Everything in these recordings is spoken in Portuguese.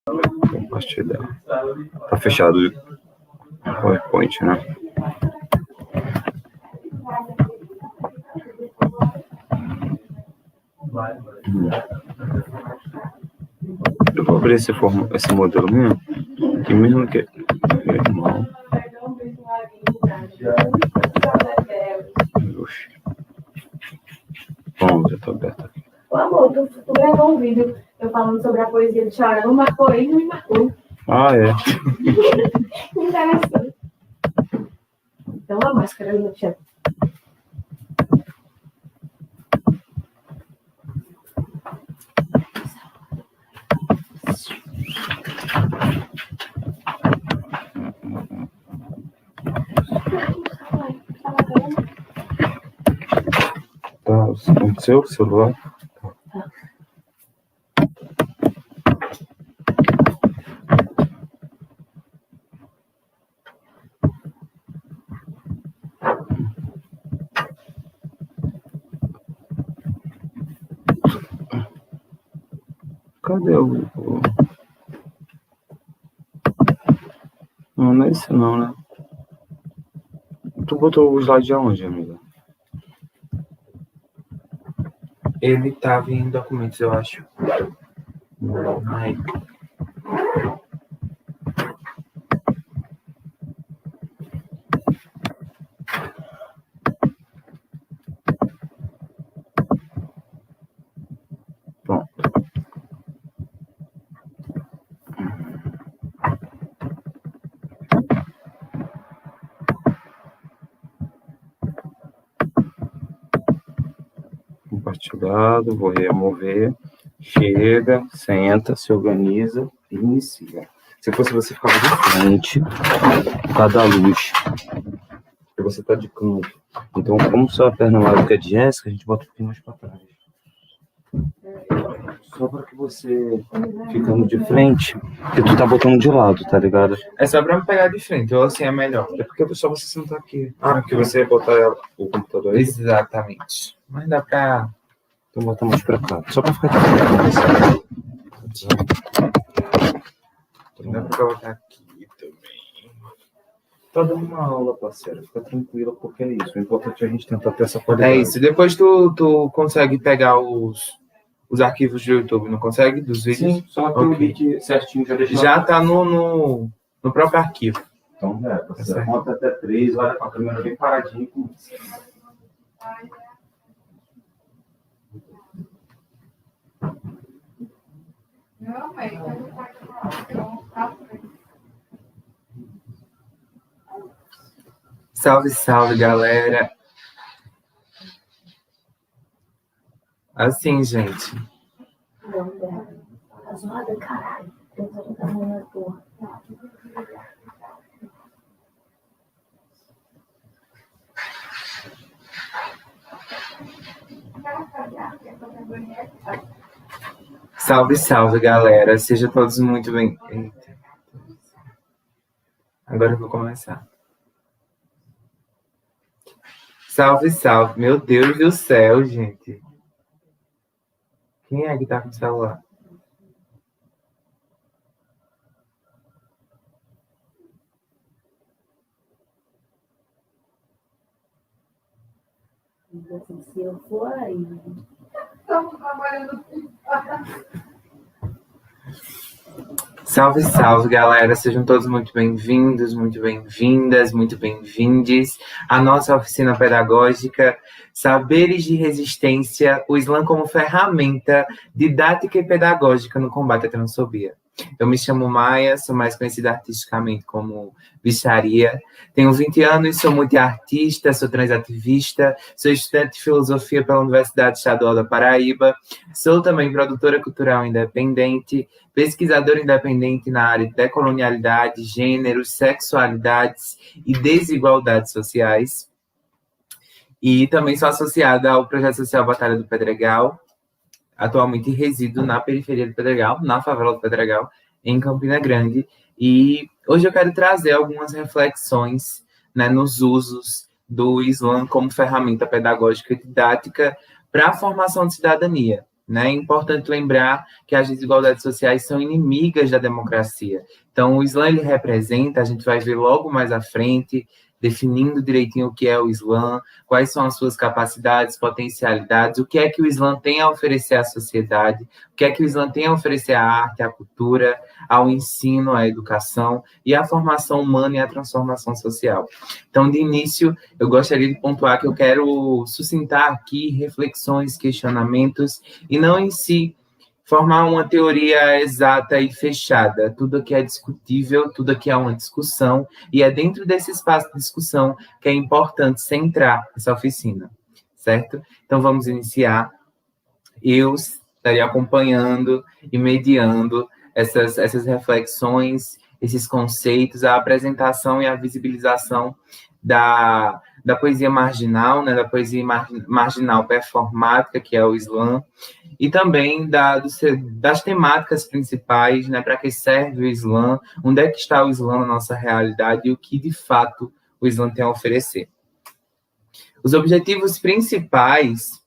Compartilhar. Tá fechado o PowerPoint, né? Eu vou abrir esse modelo mesmo, que mesmo que irmão. Bom, já tô aberto aqui. Ô, amor, tu gravou um vídeo eu falando sobre a poesia de Chorão, não marcou ele, não me marcou. Ah, é. Interessante. Então, a máscara ali no chat. Tá, o seu celular? Cadê o... Não, não é esse não, né? Tu botou o slide aonde, amiga? Ele tava em documentos, eu acho. Aí. Pronto. Compartilhado, vou remover. Chega, senta, se organiza e inicia. Se fosse você, ficava de frente por causa da luz. Porque você tá de canto. Então, como sua perna maior é de Jéssica, a gente bota um pouquinho mais pra trás. Só para que você, ficando de frente, que tu tá botando de lado, tá ligado? É só pra me pegar de frente, ou assim é melhor. É porque só você sentar aqui. Ah, que você botar o computador aí? Exatamente. Mas dá pra... Então bota mais pra cá. Só pra ficar de frente. Dá pra colocar aqui também. Tá dando uma aula, parceiro. Fica tranquila, porque é isso. O importante é a gente tentar ter essa qualidade. É isso. Depois tu consegue pegar os arquivos do YouTube, não consegue? Dos vídeos? Sim, só que o link certinho já deixou. Já tá no próprio arquivo. Então, você conta até 3, olha com a câmera bem paradinha com isso. Não, mas Salve, salve, galera. Assim, gente. Tá zoada, caralho. Tentando dar uma na porra. Salve, salve, galera. Sejam todos muito bem... Eita. Agora eu vou começar. Salve, salve. Meu Deus do céu, gente. Quem é que tá com o celular? Assim, se eu for aí... estamos trabalhando. Salve, salve, galera. Sejam todos muito bem-vindos, muito bem-vindas, muito bem-vindes à nossa oficina pedagógica Saberes de Resistência, o Islã como ferramenta didática e pedagógica no combate à transfobia. Eu me chamo Maia, sou mais conhecida artisticamente como Bicharia. Tenho 20 anos, sou multiartista, sou transativista, sou estudante de filosofia pela Universidade Estadual da Paraíba, sou também produtora cultural independente, pesquisadora independente na área de decolonialidade, gêneros, sexualidades e desigualdades sociais. E também sou associada ao projeto social Batalha do Pedregal. Atualmente resido na periferia do Pedregal, na favela do Pedregal, em Campina Grande. E hoje eu quero trazer algumas reflexões, né, nos usos do Islã como ferramenta pedagógica e didática para a formação de cidadania, né? É importante lembrar que as desigualdades sociais são inimigas da democracia. Então, o Islã, ele representa, a gente vai ver logo mais à frente, definindo direitinho o que é o Islã, quais são as suas capacidades, potencialidades, o que é que o Islã tem a oferecer à sociedade, o que é que o Islã tem a oferecer à arte, à cultura, ao ensino, à educação e à formação humana e à transformação social. Então, de início, eu gostaria de pontuar que eu quero sucintar aqui reflexões, questionamentos, e não em si formar uma teoria exata e fechada. Tudo aqui é discutível, tudo aqui é uma discussão, e é dentro desse espaço de discussão que é importante centrar essa oficina, certo? Então, vamos iniciar. Eu estaria acompanhando e mediando essas reflexões, esses conceitos, a apresentação e a visibilização da poesia marginal, né, da poesia marginal performática, que é o Islã, e também das temáticas principais, né, para que serve o Islã, onde é que está o Islã na nossa realidade e o que, de fato, o Islã tem a oferecer. Os objetivos principais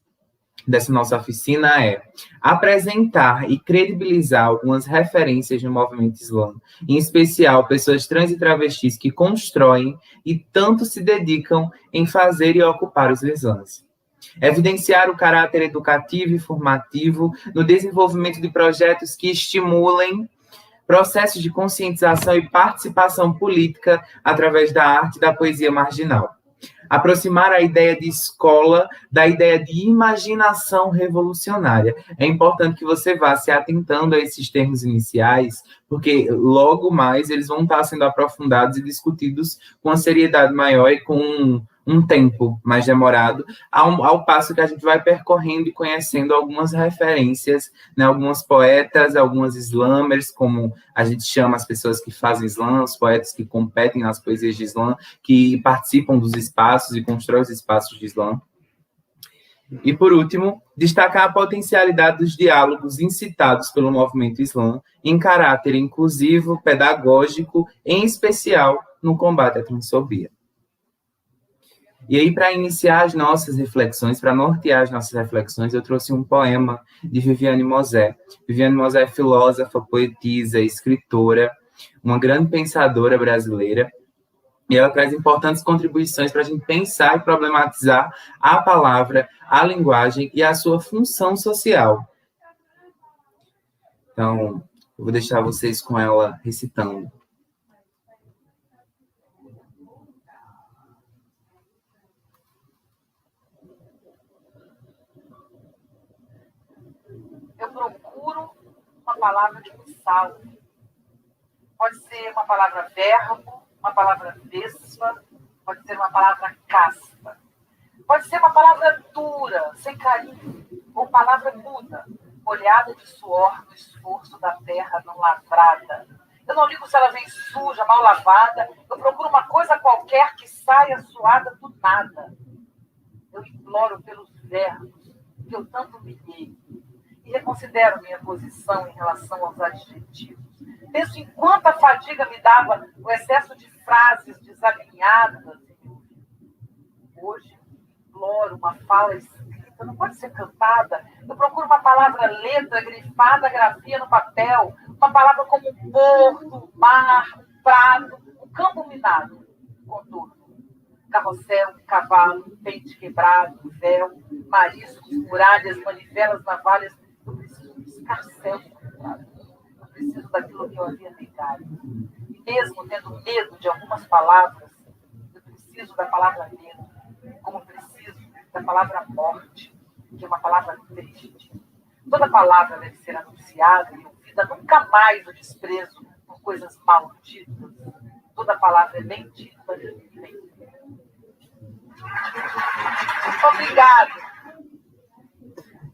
dessa nossa oficina é apresentar e credibilizar algumas referências no movimento islã, em especial pessoas trans e travestis que constroem e tanto se dedicam em fazer e ocupar os islãs. Evidenciar o caráter educativo e formativo no desenvolvimento de projetos que estimulem processos de conscientização e participação política através da arte e da poesia marginal. Aproximar a ideia de escola da ideia de imaginação revolucionária. É importante que você vá se atentando a esses termos iniciais, porque logo mais eles vão estar sendo aprofundados e discutidos com uma seriedade maior e com um tempo mais demorado, ao passo que a gente vai percorrendo e conhecendo algumas referências, né, algumas poetas, algumas slamers, como a gente chama as pessoas que fazem slam, os poetas que competem nas poesias de slam, que participam dos espaços e constroem os espaços de slam. E, por último, destacar a potencialidade dos diálogos incitados pelo movimento islã em caráter inclusivo, pedagógico, em especial no combate à transfobia. E aí, para iniciar as nossas reflexões, para nortear as nossas reflexões, eu trouxe um poema de Viviane Mosé. Viviane Mosé é filósofa, poetisa, escritora, uma grande pensadora brasileira, e ela traz importantes contribuições para a gente pensar e problematizar a palavra, a linguagem e a sua função social. Então, eu vou deixar vocês com ela recitando. Eu procuro uma palavra que me salve. Pode ser uma palavra verbo, uma palavra vespa, pode ser uma palavra casta. Pode ser uma palavra dura, sem carinho, ou palavra muda, molhada de suor no esforço da terra não lavrada. Eu não ligo se ela vem suja, mal lavada, eu procuro uma coisa qualquer que saia suada do nada. Eu imploro pelos verbos que eu tanto humilhei e reconsidero minha posição em relação aos adjetivos. Penso em quanta fadiga me dava o excesso de frases desalinhadas. Hoje, imploro uma fala escrita, não pode ser cantada. Eu procuro uma palavra letra, grifada, grafia no papel, uma palavra como um porto, mar, um prado, um campo minado, um contorno. Carrossel, cavalo, pente quebrado, véu, mariscos, muralhas, manivelas, navalhas. Eu preciso de escarcéu. Eu preciso daquilo que eu havia negado. E mesmo tendo medo de algumas palavras, eu preciso da palavra medo, como preciso da palavra morte, que é uma palavra triste. Toda palavra deve ser anunciada e ouvida, nunca mais o desprezo por coisas malditas. Toda palavra é bem dita e bem dita. Obrigada.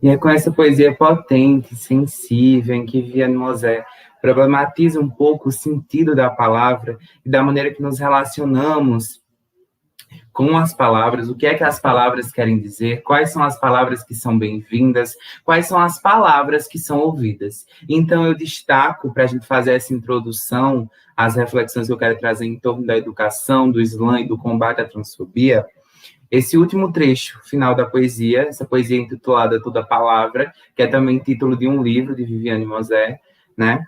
E é com essa poesia potente, sensível, em que Viviane Mosé problematiza um pouco o sentido da palavra e da maneira que nos relacionamos com as palavras, o que é que as palavras querem dizer, quais são as palavras que são bem-vindas, quais são as palavras que são ouvidas. Então, eu destaco, para a gente fazer essa introdução às reflexões que eu quero trazer em torno da educação, do Islã e do combate à transfobia, Esse último trecho final da poesia, essa poesia intitulada Toda Palavra, que é também título de um livro de Viviane Mosé, né?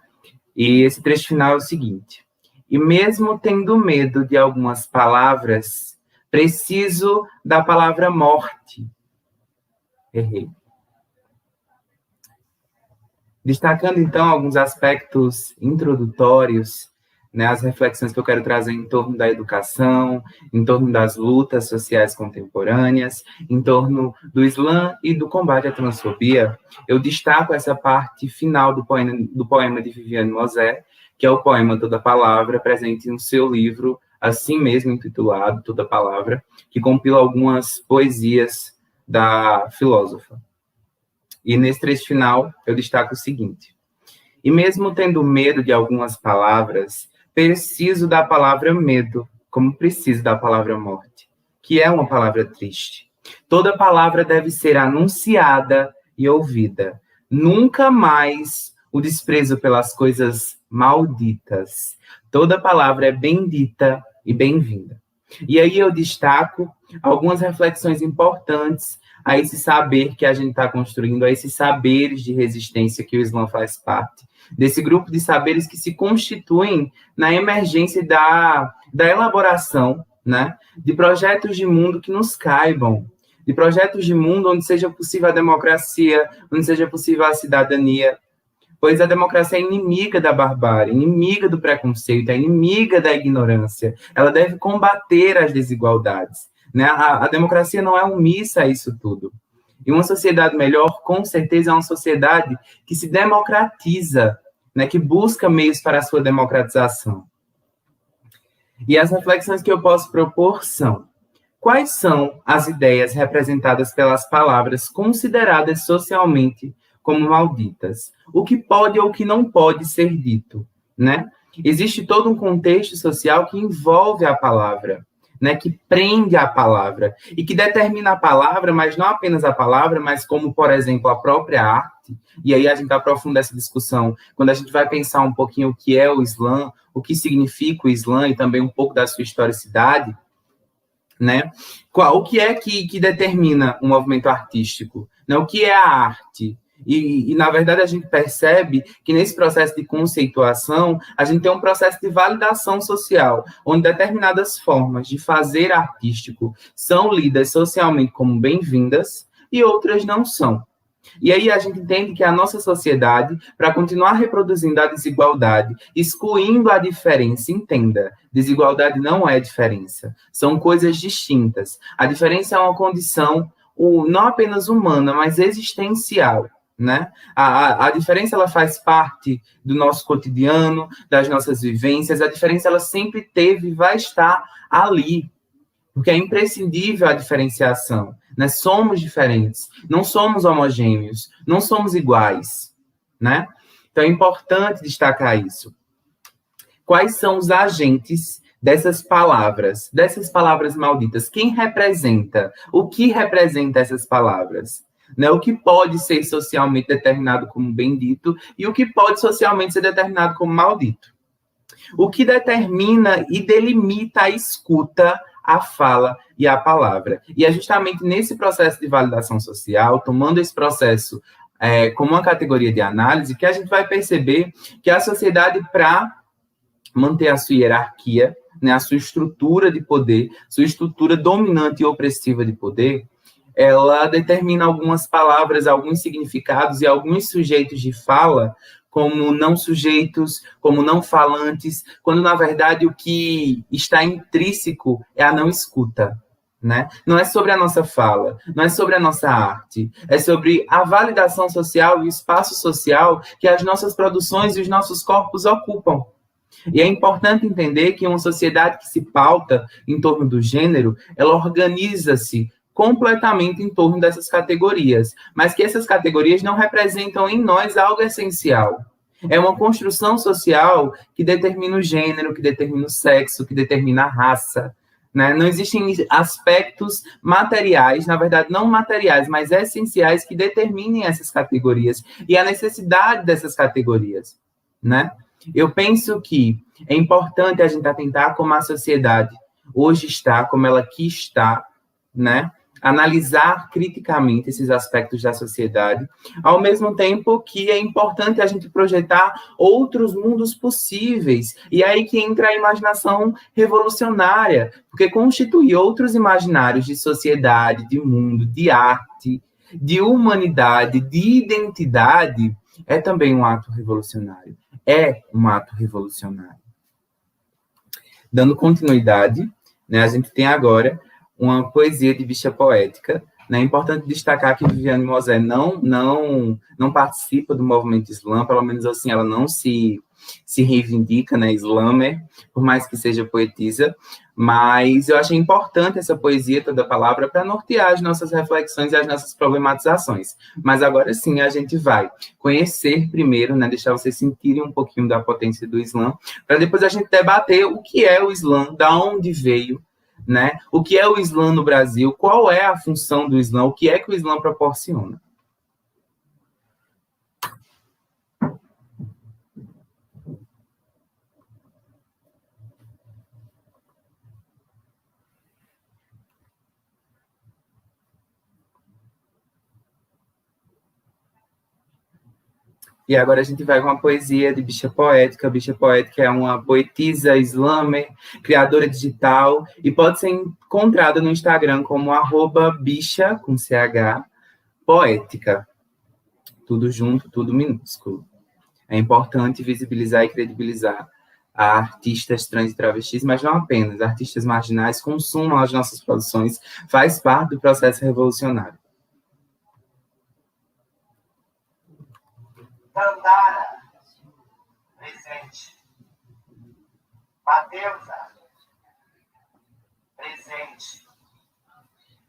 E esse trecho final é o seguinte: e mesmo tendo medo de algumas palavras, preciso da palavra morte. Errei. Destacando, então, alguns aspectos introdutórios, né, as reflexões que eu quero trazer em torno da educação, em torno das lutas sociais contemporâneas, em torno do Islã e do combate à transfobia, eu destaco essa parte final do poema de Viviane Mosé, que é o poema Toda Palavra, presente no seu livro, assim mesmo intitulado Toda Palavra, que compila algumas poesias da filósofa. E nesse trecho final, eu destaco o seguinte: e mesmo tendo medo de algumas palavras, preciso da palavra medo, como preciso da palavra morte, que é uma palavra triste. Toda palavra deve ser anunciada e ouvida. Nunca mais o desprezo pelas coisas malditas. Toda palavra é bendita e bem-vinda. E aí eu destaco algumas reflexões importantes a esse saber que a gente está construindo, a esses saberes de resistência que o Islã faz parte, desse grupo de saberes que se constituem na emergência da elaboração, né, de projetos de mundo que nos caibam, de projetos de mundo onde seja possível a democracia, onde seja possível a cidadania, pois a democracia é inimiga da barbárie, inimiga do preconceito, é inimiga da ignorância, ela deve combater as desigualdades. Né? A democracia não é omissa a isso tudo. E uma sociedade melhor, com certeza, é uma sociedade que se democratiza, né? Que busca meios para a sua democratização. E as reflexões que eu posso propor são: quais são as ideias representadas pelas palavras consideradas socialmente como malditas? O que pode ou o que não pode ser dito, né? Existe todo um contexto social que envolve a palavra, né, que prende a palavra e que determina a palavra, mas não apenas a palavra, mas como, por exemplo, a própria arte. E aí a gente aprofunda essa discussão quando a gente vai pensar um pouquinho o que é o Islã, o que significa o Islã e também um pouco da sua historicidade, né? O que é que determina um movimento artístico? Né? O que é a arte? E, na verdade, a gente percebe que nesse processo de conceituação, a gente tem um processo de validação social, onde determinadas formas de fazer artístico são lidas socialmente como bem-vindas e outras não são. E aí a gente entende que a nossa sociedade, para continuar reproduzindo a desigualdade, excluindo a diferença, entenda, desigualdade não é diferença, são coisas distintas. A diferença é uma condição não apenas humana, mas existencial. Né? A diferença ela faz parte do nosso cotidiano, das nossas vivências, a diferença ela sempre teve e vai estar ali, porque é imprescindível a diferenciação, né? Somos diferentes, não somos homogêneos, não somos iguais, né? Então é importante destacar isso. Quais são os agentes dessas palavras malditas? Quem representa? O que representa essas palavras? Né, o que pode ser socialmente determinado como bendito e o que pode socialmente ser determinado como maldito. O que determina e delimita a escuta, a fala e a palavra. E é justamente nesse processo de validação social, tomando esse processo como uma categoria de análise, que a gente vai perceber que a sociedade, para manter a sua hierarquia, né, a sua estrutura de poder, sua estrutura dominante e opressiva de poder, ela determina algumas palavras, alguns significados e alguns sujeitos de fala como não sujeitos, como não falantes, quando, na verdade, o que está intrínseco é a não escuta. Né? Não é sobre a nossa fala, não é sobre a nossa arte, é sobre a validação social e o espaço social que as nossas produções e os nossos corpos ocupam. E é importante entender que uma sociedade que se pauta em torno do gênero, ela organiza-se completamente em torno dessas categorias, mas que essas categorias não representam em nós algo essencial. É uma construção social que determina o gênero, que determina o sexo, que determina a raça. Né? Não existem aspectos materiais, na verdade não materiais, mas essenciais que determinem essas categorias e a necessidade dessas categorias. Né? Eu penso que é importante a gente atentar como a sociedade hoje está, como ela aqui está, né? Analisar criticamente esses aspectos da sociedade, ao mesmo tempo que é importante a gente projetar outros mundos possíveis, e aí que entra a imaginação revolucionária, porque constituir outros imaginários de sociedade, de mundo, de arte, de humanidade, de identidade, é também um ato revolucionário. É um ato revolucionário. Dando continuidade, né, a gente tem agora uma poesia de bicha poética, né? É importante destacar que Viviane Mosé não participa do movimento Islã, pelo menos assim, ela não se reivindica, né, Islamer, por mais que seja poetisa, mas eu achei importante essa poesia toda a palavra para nortear as nossas reflexões e as nossas problematizações. Mas agora sim a gente vai conhecer primeiro, né, deixar vocês sentirem um pouquinho da potência do Islã, para depois a gente debater o que é o Islã, da onde veio, né? O que é o Islã no Brasil, qual é a função do Islã, o que é que o Islã proporciona. E agora a gente vai com uma poesia de Bicha Poética. Bicha Poética é uma poetisa islâmer, criadora digital, e pode ser encontrada no Instagram como @bicha, com CH, poética. Tudo junto, tudo minúsculo. É importante visibilizar e credibilizar a artistas trans e travestis, mas não apenas. Artistas marginais consumam as nossas produções, faz parte do processo revolucionário. Dandara, presente. Mateusa, presente.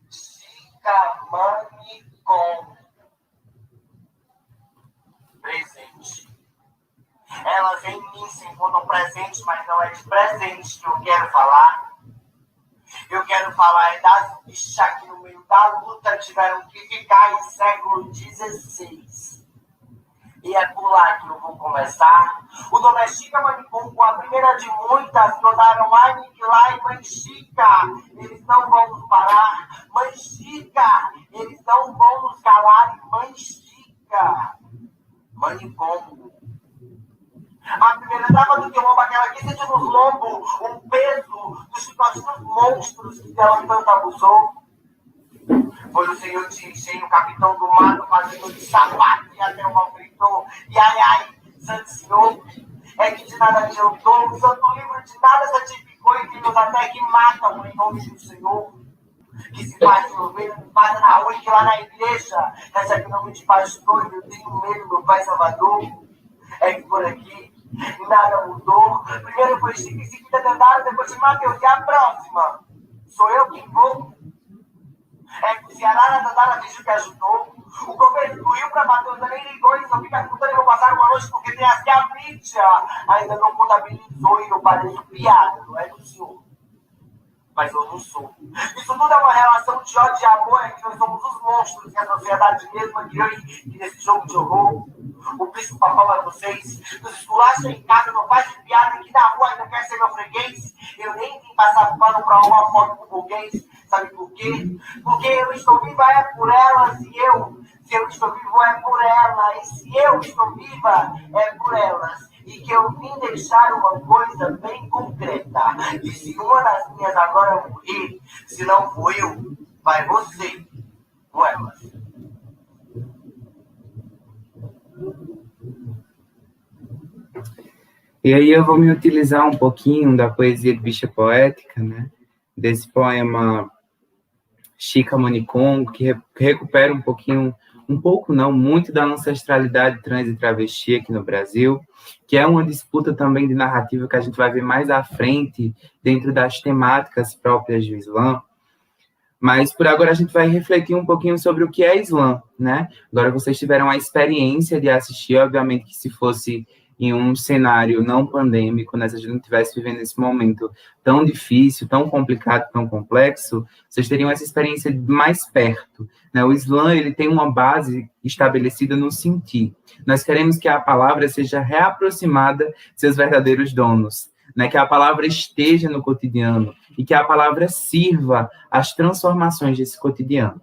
Chicamani com, presente. Elas em mim se encontram presentes, mas não é de presente que eu quero falar. Eu quero falar das bichas que no meio da luta tiveram que ficar em século XVI. E é por lá que eu vou começar. O Domestica Manicom, com a primeira de muitas, trodaram Aniquilá e Manchica. Eles não vão nos parar. Manchica, eles não vão nos calar. Manchica. Manicom. A primeira dama do quilombo, aquela que sentiu nos lombos o peso dos chicotes monstros que dela tanto abusou. Foi o senhor Tirichem, o capitão do mato, fazendo de sapato e até uma fritou. E ai, ai, santo senhor, é que de nada adiantou, o santo livro de nada santificou e filhos até que matam em nome do Senhor. Que se faz de ovelha, me passa na rua e que lá na igreja recebe nome de pastor e eu tenho medo, meu Pai Salvador. É que por aqui nada mudou. Primeiro foi Chico, em seguida Dandara, depois de Mateus. E a próxima? Sou eu quem vou? É que o Ceará na Dandara fingiu que ajudou. O governo incluiu para Mateus, nem ligou. Eles não ficam contando e vão passar uma noite porque tem assim a mídia. Ainda não contabilizou e eu pareço piada, não é do senhor? Mas eu não sou. Isso tudo é uma relação de ódio e amor, é que nós somos os monstros que a sociedade mesma criou e nesse jogo de horror. O príncipe papão é vocês. Nos esculacham em casa, não faz de piada, aqui na rua ainda quer ser meu freguês. Eu nem vim passar pano pra uma foto com burguês. Sabe por quê? Porque eu estou viva é por ela, se eu estou vivo é por ela, e se eu estou viva é por elas. E que eu vim deixar uma coisa bem concreta. E se uma das minhas agora morrer, se não for eu, vai você com elas. E aí eu vou me utilizar um pouquinho da poesia de Bicha Poética, né? Desse poema Chica Manicom, que recupera muito da ancestralidade trans e travesti aqui no Brasil, que é uma disputa também de narrativa que a gente vai ver mais à frente dentro das temáticas próprias do Islã. Mas, por agora, a gente vai refletir um pouquinho sobre o que é Islã, né? Agora vocês tiveram a experiência de assistir, obviamente que se fosse em um cenário não pandêmico, né, se a gente não estivesse vivendo esse momento tão difícil, tão complicado, tão complexo, vocês teriam essa experiência mais perto, né? O Islã, ele tem uma base estabelecida no sentir. Nós queremos que a palavra seja reaproximada de seus verdadeiros donos, né? Que a palavra esteja no cotidiano e que a palavra sirva às transformações desse cotidiano.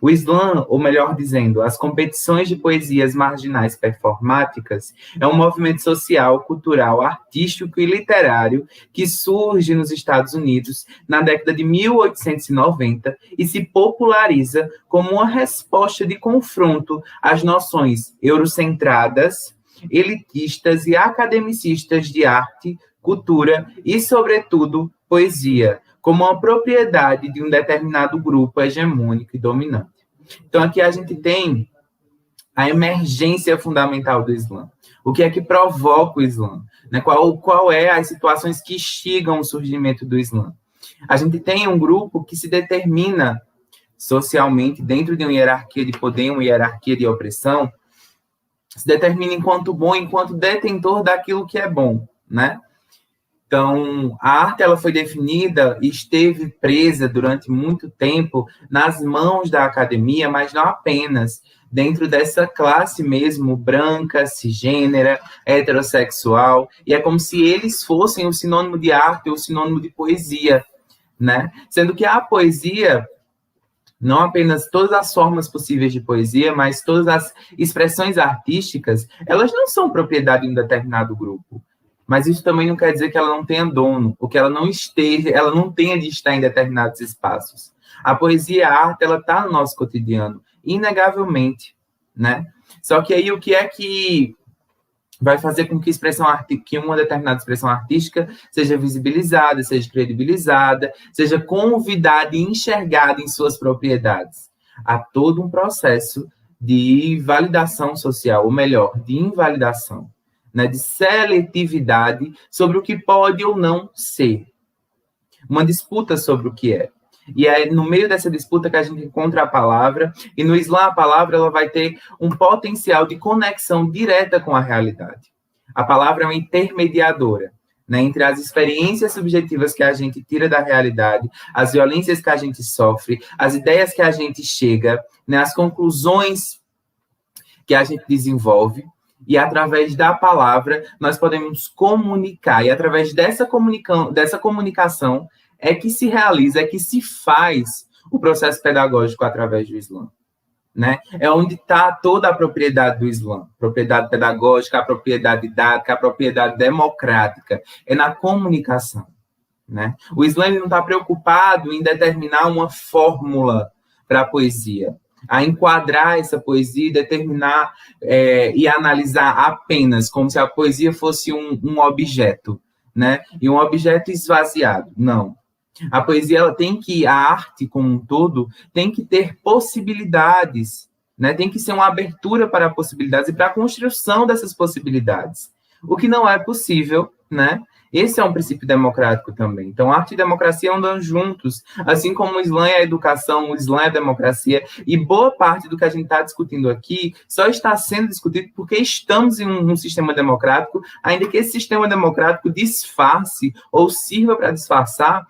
O Islã, ou melhor dizendo, as competições de poesias marginais performáticas, é um movimento social, cultural, artístico e literário que surge nos Estados Unidos na década de 1890 e se populariza como uma resposta de confronto às noções eurocentradas, elitistas e academicistas de arte, cultura e, sobretudo, poesia, como uma propriedade de um determinado grupo hegemônico e dominante. Então, aqui a gente tem a emergência fundamental do Islã. O que é que provoca o Islã? Né? Qual é as situações que instigam o surgimento do Islã? A gente tem um grupo que se determina socialmente dentro de uma hierarquia de poder, uma hierarquia de opressão, se determina enquanto bom, enquanto detentor daquilo que é bom, né? Então, a arte ela foi definida e esteve presa durante muito tempo nas mãos da academia, mas não apenas, dentro dessa classe mesmo, branca, cisgênera, heterossexual, e é como se eles fossem o sinônimo de arte ou o sinônimo de poesia, né? Sendo que a poesia, não apenas todas as formas possíveis de poesia, mas todas as expressões artísticas, elas não são propriedade de um determinado grupo. Mas isso também não quer dizer que ela não tenha dono, ou que ela não tenha de estar em determinados espaços. A poesia, a arte, ela está no nosso cotidiano, inegavelmente, né? Só que aí o que é que vai fazer com que uma determinada expressão artística seja visibilizada, seja credibilizada, seja convidada e enxergada em suas propriedades? Há todo um processo de validação social, ou melhor, de invalidação, né, de seletividade sobre o que pode ou não ser. Uma disputa sobre o que é. E é no meio dessa disputa que a gente encontra a palavra, e no Islã a palavra ela vai ter um potencial de conexão direta com a realidade. A palavra é uma intermediadora, né, entre as experiências subjetivas que a gente tira da realidade, as violências que a gente sofre, as ideias que a gente chega, né, as conclusões que a gente desenvolve, e através da palavra nós podemos comunicar, e através dessa comunicação é que se realiza, é que se faz o processo pedagógico através do Islã, né? É onde está toda a propriedade do Islã, propriedade pedagógica, a propriedade didática, a propriedade democrática, é na comunicação, né? O Islã não está preocupado em determinar uma fórmula para a poesia, a enquadrar essa poesia e determinar e analisar apenas como se a poesia fosse um objeto, né? E um objeto esvaziado. Não. A poesia, a arte como um todo, tem que ter possibilidades, né? Tem que ser uma abertura para possibilidades e para a construção dessas possibilidades. O que não é possível, né? Esse é um princípio democrático também. Então, arte e democracia andam juntos, assim como o Islã é a educação, o Islã é a democracia, e boa parte do que a gente está discutindo aqui só está sendo discutido porque estamos em um sistema democrático, ainda que esse sistema democrático disfarce ou sirva para disfarçar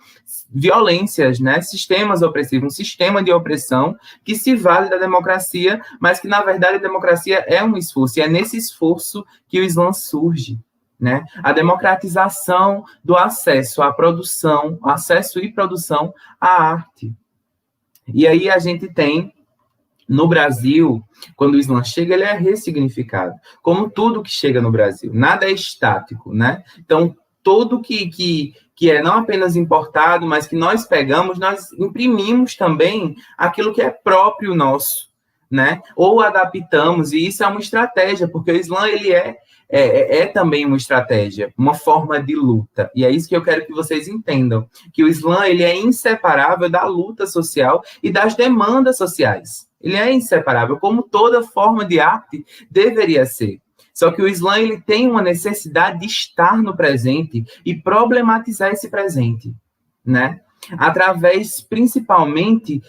violências, né? Sistemas opressivos, um sistema de opressão que se vale da democracia, mas que, na verdade, a democracia é um esforço, e é nesse esforço que o Islã surge, né? A democratização do acesso à produção, acesso e produção à arte. E aí a gente tem, no Brasil, quando o Islã chega, ele é ressignificado, como tudo que chega no Brasil. Nada é estático, né? Então, tudo que é não apenas importado, mas que nós pegamos, nós imprimimos também aquilo que é próprio nosso, né? Ou adaptamos, e isso é uma estratégia, porque o Islã, ele é também uma estratégia, uma forma de luta. E é isso que eu quero que vocês entendam, que o Islã, ele é inseparável da luta social e das demandas sociais. Ele é inseparável, como toda forma de arte deveria ser. Só que o Islã, ele tem uma necessidade de estar no presente e problematizar esse presente, né? Através, principalmente,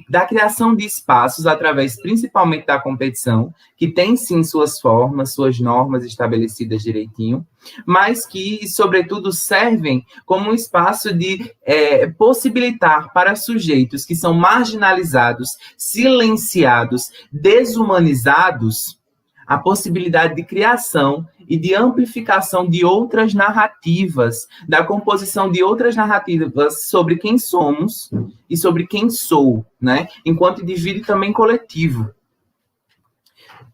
da criação de espaços, através, principalmente, da competição, que tem, sim, suas formas, suas normas estabelecidas direitinho, mas que, sobretudo, servem como um espaço de possibilitar para sujeitos que são marginalizados, silenciados, desumanizados, a possibilidade de criação e de amplificação de outras narrativas, da composição de outras narrativas sobre quem somos e sobre quem sou, né? Enquanto indivíduo e também coletivo.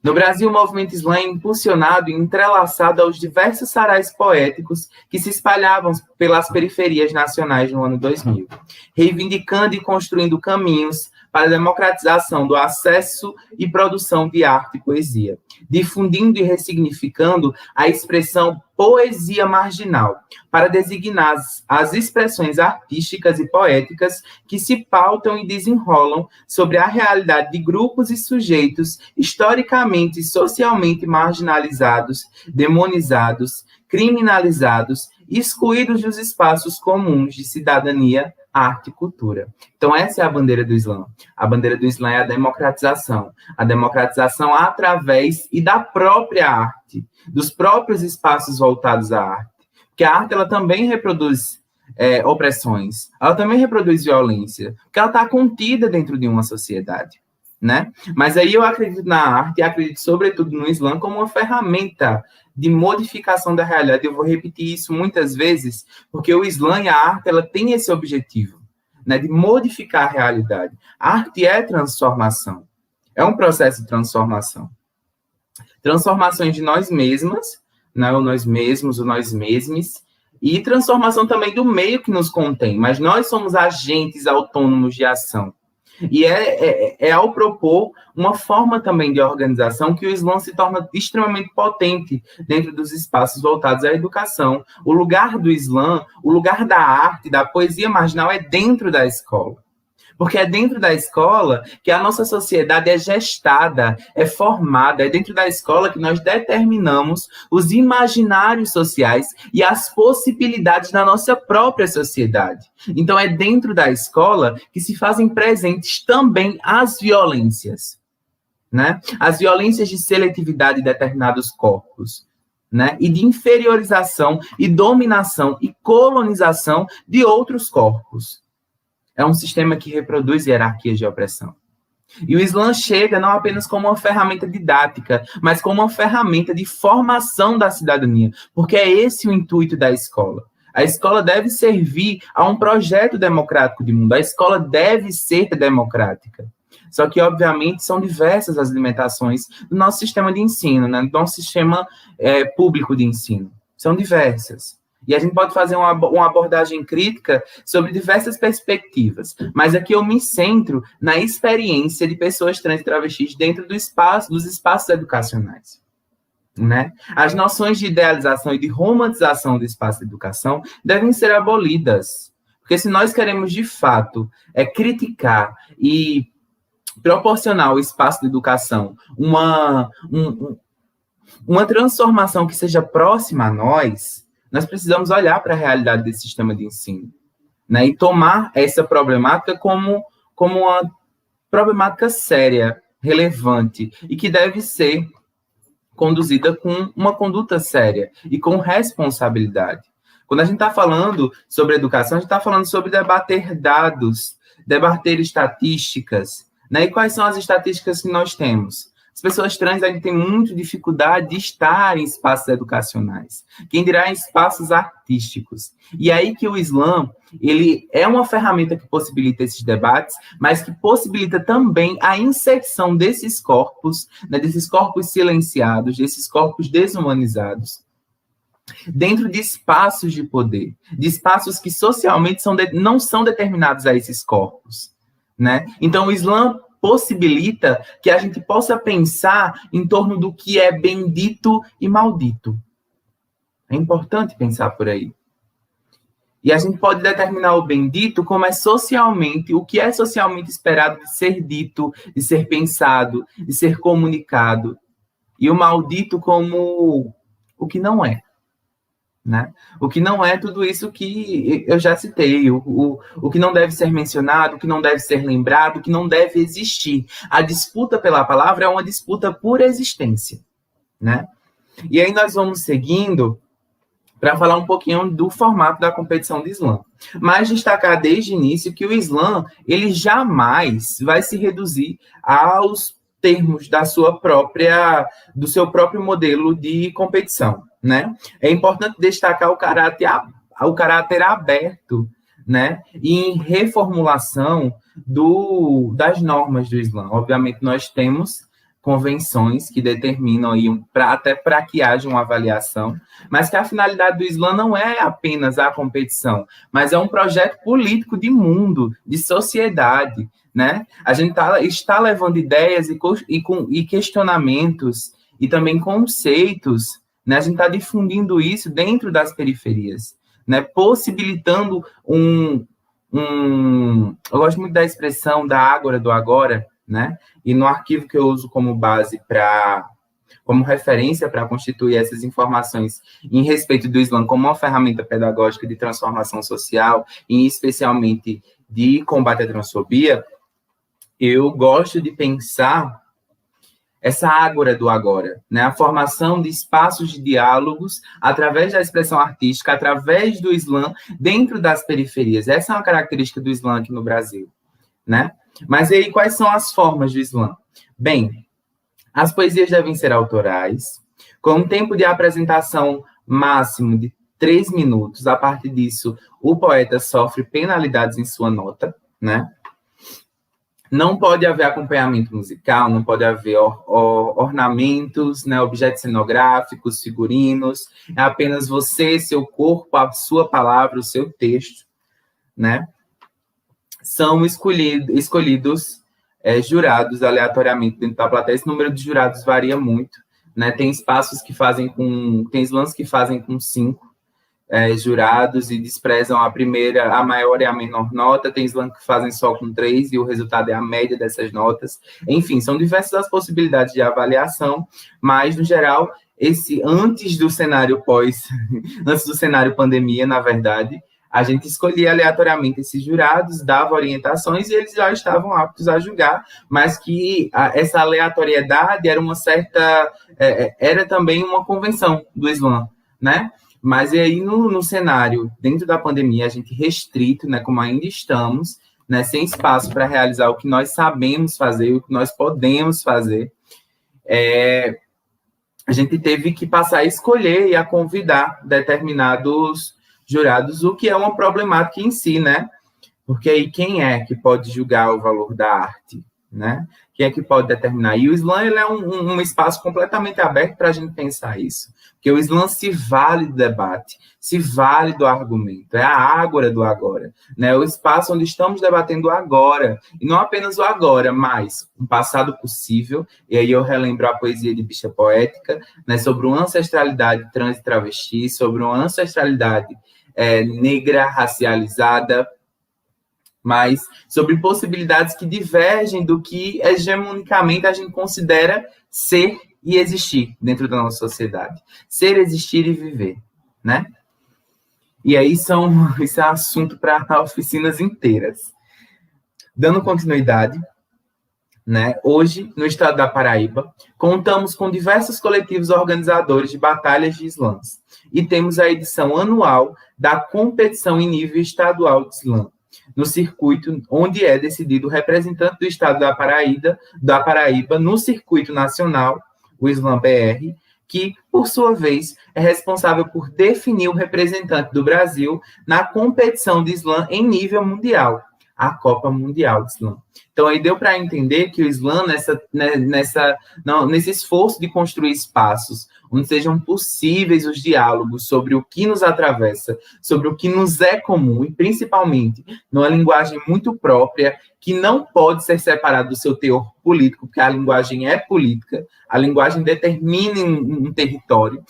No Brasil, o movimento Islã é impulsionado e entrelaçado aos diversos sarais poéticos que se espalhavam pelas periferias nacionais no ano 2000, reivindicando e construindo caminhos para a democratização do acesso e produção de arte e poesia, difundindo e ressignificando a expressão poesia marginal, para designar as expressões artísticas e poéticas que se pautam e desenrolam sobre a realidade de grupos e sujeitos historicamente e socialmente marginalizados, demonizados, criminalizados, excluídos dos espaços comuns de cidadania, arte e cultura. Então, essa é a bandeira do Islã. A bandeira do Islã é a democratização através e da própria arte, dos próprios espaços voltados à arte. Porque a arte, ela também reproduz opressões, ela também reproduz violência, porque ela está contida dentro de uma sociedade, né? Mas aí eu acredito na arte, e acredito sobretudo no Islã, como uma ferramenta de modificação da realidade. Eu vou repetir isso muitas vezes, porque o Islã e a arte, ela tem esse objetivo, né, de modificar a realidade. A arte é transformação, é um processo de transformação. Transformações de nós mesmas, né, o nós mesmos, o nós mesmes, e transformação também do meio que nos contém, mas nós somos agentes autônomos de ação. E é ao propor uma forma também de organização que o Islã se torna extremamente potente dentro dos espaços voltados à educação. O lugar do Islã, o lugar da arte, da poesia marginal é dentro da escola. Porque é dentro da escola que a nossa sociedade é gestada, é formada, é dentro da escola que nós determinamos os imaginários sociais e as possibilidades da nossa própria sociedade. Então, é dentro da escola que se fazem presentes também as violências, né? As violências de seletividade de determinados corpos, né? E de inferiorização e dominação e colonização de outros corpos. É um sistema que reproduz hierarquias de opressão. E o Islã chega não apenas como uma ferramenta didática, mas como uma ferramenta de formação da cidadania, porque é esse o intuito da escola. A escola deve servir a um projeto democrático de mundo, a escola deve ser democrática. Só que, obviamente, são diversas as limitações do nosso sistema de ensino, né? Do nosso sistema público de ensino. São diversas. E a gente pode fazer uma abordagem crítica sobre diversas perspectivas. Mas aqui eu me centro na experiência de pessoas trans e travestis dentro dos espaços educacionais, né? As noções de idealização e de romantização do espaço de educação devem ser abolidas. Porque se nós queremos, de fato, criticar e proporcionar ao espaço de educação uma transformação que seja próxima a nós precisamos olhar para a realidade desse sistema de ensino, né, e tomar essa problemática como uma problemática séria, relevante, e que deve ser conduzida com uma conduta séria e com responsabilidade. Quando a gente está falando sobre educação, a gente está falando sobre debater dados, debater estatísticas, né? E quais são as estatísticas que nós temos? As pessoas trans ainda têm muita dificuldade de estar em espaços educacionais, quem dirá em espaços artísticos. E aí que o Islã, ele é uma ferramenta que possibilita esses debates, mas que possibilita também a inserção desses corpos, né, desses corpos silenciados, desses corpos desumanizados, dentro de espaços de poder, de espaços que socialmente não são determinados a esses corpos, né? Então, o Islã possibilita que a gente possa pensar em torno do que é bendito e maldito. É importante pensar por aí. E a gente pode determinar o bendito como o que é socialmente esperado de ser dito, de ser pensado, de ser comunicado. E o maldito como o que não é, né? O que não é tudo isso que eu já citei, o que não deve ser mencionado, o que não deve ser lembrado, o que não deve existir. A disputa pela palavra é uma disputa por existência, né? E aí nós vamos seguindo para falar um pouquinho do formato da competição de Islã. Mas destacar desde o início que o Islã, ele jamais vai se reduzir aos termos do seu próprio modelo de competição, né? É importante destacar o caráter aberto, né? E em reformulação das normas do Islã. Obviamente, nós temos convenções que determinam aí até para que haja uma avaliação, mas que a finalidade do Islã não é apenas a competição, mas é um projeto político de mundo, de sociedade, né? A gente está levando ideias e questionamentos e também conceitos, né? A gente está difundindo isso dentro das periferias, né? Possibilitando eu gosto muito da expressão da ágora do agora, né? E no arquivo que eu uso como base como referência para constituir essas informações em respeito do Islã como uma ferramenta pedagógica de transformação social e especialmente de combate à transfobia, eu gosto de pensar essa ágora do agora, né? A formação de espaços de diálogos através da expressão artística, através do Islã dentro das periferias. Essa é uma característica do Islã aqui no Brasil, né? Mas e aí, quais são as formas do Islã? Bem, as poesias devem ser autorais, com um tempo de apresentação máximo de 3 minutos. A partir disso, o poeta sofre penalidades em sua nota, né? Não pode haver acompanhamento musical, não pode haver ornamentos, né, objetos cenográficos, figurinos. É apenas você, seu corpo, a sua palavra, o seu texto, né? São escolhidos jurados aleatoriamente dentro da plateia. Esse número de jurados varia muito, né? Tem espaços que tem slams que fazem com 5 jurados e desprezam a maior e a menor nota. Tem slams que fazem só com 3 e o resultado é a média dessas notas. Enfim, são diversas as possibilidades de avaliação, mas, no geral, antes do cenário pandemia, na verdade, a gente escolhia aleatoriamente esses jurados, dava orientações e eles já estavam aptos a julgar, mas que essa aleatoriedade era também uma convenção do Islã, né? Mas e aí no cenário, dentro da pandemia, a gente restrito, né, como ainda estamos, né, sem espaço para realizar o que nós sabemos fazer, o que nós podemos fazer, a gente teve que passar a escolher e a convidar determinados jurados, o que é uma problemática em si, né? Porque aí quem é que pode julgar o valor da arte, né? Quem é que pode determinar? E o Islã ele é um espaço completamente aberto para a gente pensar isso. Porque o Islã se vale do debate, se vale do argumento, é a ágora do agora, né? O espaço onde estamos debatendo o agora, e não apenas o agora, mas um passado possível, e aí eu relembro a poesia de Bicha Poética, né, sobre uma ancestralidade trans e travesti, sobre uma ancestralidade negra, racializada, mas sobre possibilidades que divergem do que hegemonicamente a gente considera ser e existir dentro da nossa sociedade. Ser, existir e viver, né? E aí isso é assunto para oficinas inteiras. Dando continuidade, né? Hoje, no estado da Paraíba, contamos com diversos coletivos organizadores de batalhas de slams e temos a edição anual da competição em nível estadual de slam, no circuito onde é decidido o representante do estado da Paraíba no circuito nacional, o Slam BR, que, por sua vez, é responsável por definir o representante do Brasil na competição de slam em nível mundial, a Copa Mundial de Slam. Então, aí deu para entender que o Slam, nesse esforço de construir espaços onde sejam possíveis os diálogos sobre o que nos atravessa, sobre o que nos é comum, e principalmente numa linguagem muito própria, que não pode ser separada do seu teor político, porque a linguagem é política, a linguagem determina um território,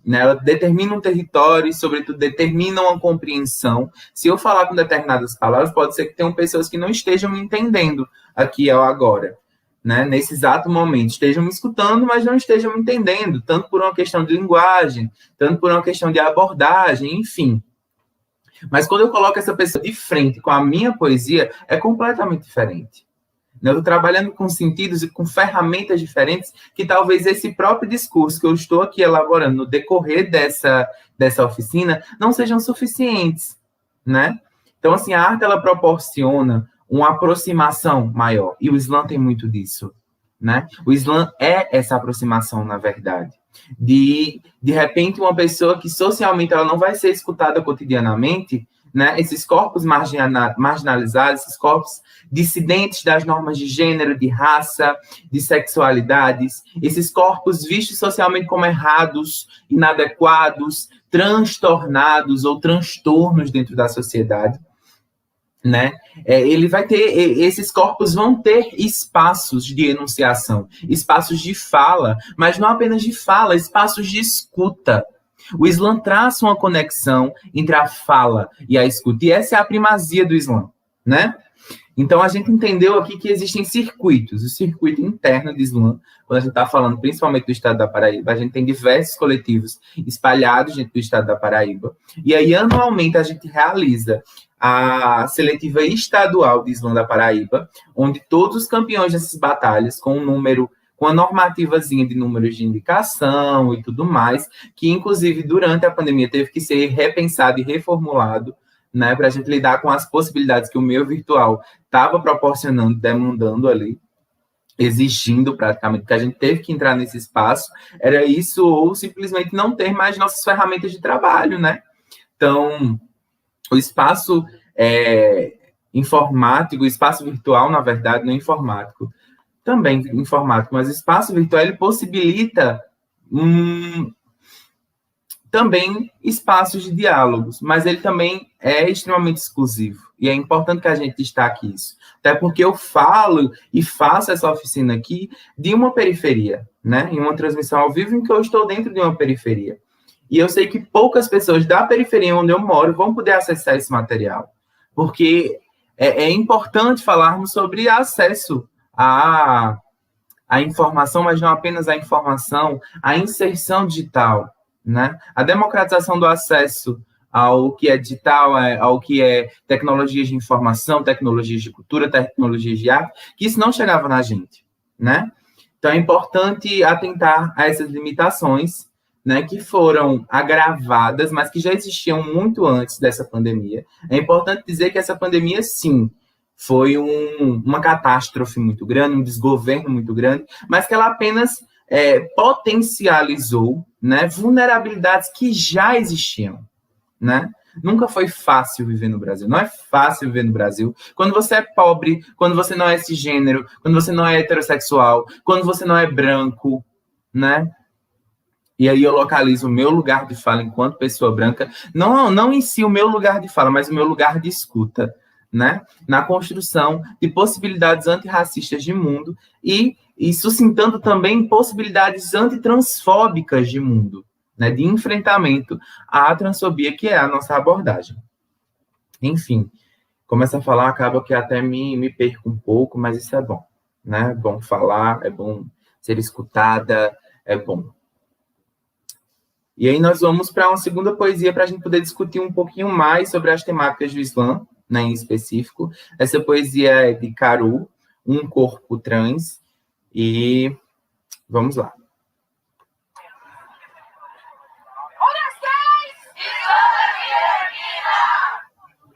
né? Ela determina um território e, sobretudo, determina uma compreensão. Se eu falar com determinadas palavras, pode ser que tenham pessoas que não estejam me entendendo aqui ao agora, né? Nesse exato momento, estejam me escutando, mas não estejam me entendendo, tanto por uma questão de linguagem, tanto por uma questão de abordagem, enfim. Mas quando eu coloco essa pessoa de frente com a minha poesia, é completamente diferente. Eu estou trabalhando com sentidos e com ferramentas diferentes que talvez esse próprio discurso que eu estou aqui elaborando no decorrer dessa oficina não sejam suficientes, né? Então, assim, a arte, ela proporciona uma aproximação maior, e o Slam tem muito disso, né? O Islã é essa aproximação, na verdade. De repente, uma pessoa que socialmente ela não vai ser escutada cotidianamente, né? Esses corpos marginalizados, esses corpos dissidentes das normas de gênero, de raça, de sexualidades, esses corpos vistos socialmente como errados, inadequados, transtornados ou transtornos dentro da sociedade, né? Ele vai ter, esses corpos vão ter espaços de enunciação, espaços de fala, mas não apenas de fala, espaços de escuta. O Islã traça uma conexão entre a fala e a escuta, e essa é a primazia do Islã, né? Então, a gente entendeu aqui que existem circuitos. O circuito interno do Islã, quando a gente está falando principalmente do estado da Paraíba, a gente tem diversos coletivos espalhados dentro do estado da Paraíba. E aí, anualmente, a gente realiza a seletiva estadual de Islã da Paraíba, onde todos os campeões dessas batalhas, com a normativazinha de números de indicação e tudo mais, que, inclusive, durante a pandemia, teve que ser repensado e reformulado, né, para a gente lidar com as possibilidades que o meio virtual estava proporcionando, demandando ali, exigindo praticamente, que a gente teve que entrar nesse espaço, era isso ou simplesmente não ter mais nossas ferramentas de trabalho, né? Então, o espaço informático, o espaço virtual, na verdade, não é informático, também informático, mas o espaço virtual, ele possibilita também espaços de diálogos, mas ele também é extremamente exclusivo. E é importante que a gente destaque isso. Até porque eu falo e faço essa oficina aqui de uma periferia, né? Em uma transmissão ao vivo em que eu estou dentro de uma periferia. E eu sei que poucas pessoas da periferia onde eu moro vão poder acessar esse material. Porque é importante falarmos sobre acesso à informação, mas não apenas a informação, a inserção digital, né? A democratização do acesso ao que é digital, ao que é tecnologias de informação, tecnologias de cultura, tecnologias de arte, que isso não chegava na gente, né? Então, é importante atentar a essas limitações, né, que foram agravadas, mas que já existiam muito antes dessa pandemia. É importante dizer que essa pandemia, sim, foi uma catástrofe muito grande, um desgoverno muito grande, mas que ela apenas potencializou, né, vulnerabilidades que já existiam, né? Nunca foi fácil viver no Brasil. Não é fácil viver no Brasil. Quando você é pobre, quando você não é cisgênero, quando você não é heterossexual, quando você não é branco, né? E aí eu localizo o meu lugar de fala enquanto pessoa branca, não em si o meu lugar de fala, mas o meu lugar de escuta, né? Na construção de possibilidades antirracistas de mundo e suscitando também possibilidades antitransfóbicas de mundo, né? De enfrentamento à transfobia, que é a nossa abordagem. Enfim, começa a falar, acaba que até me perco um pouco, mas isso é bom, né? É bom falar, é bom ser escutada, é bom. E aí nós vamos para uma segunda poesia para a gente poder discutir um pouquinho mais sobre as temáticas do Islã, né, em específico. Essa poesia é de Caru, Um Corpo Trans, e vamos lá.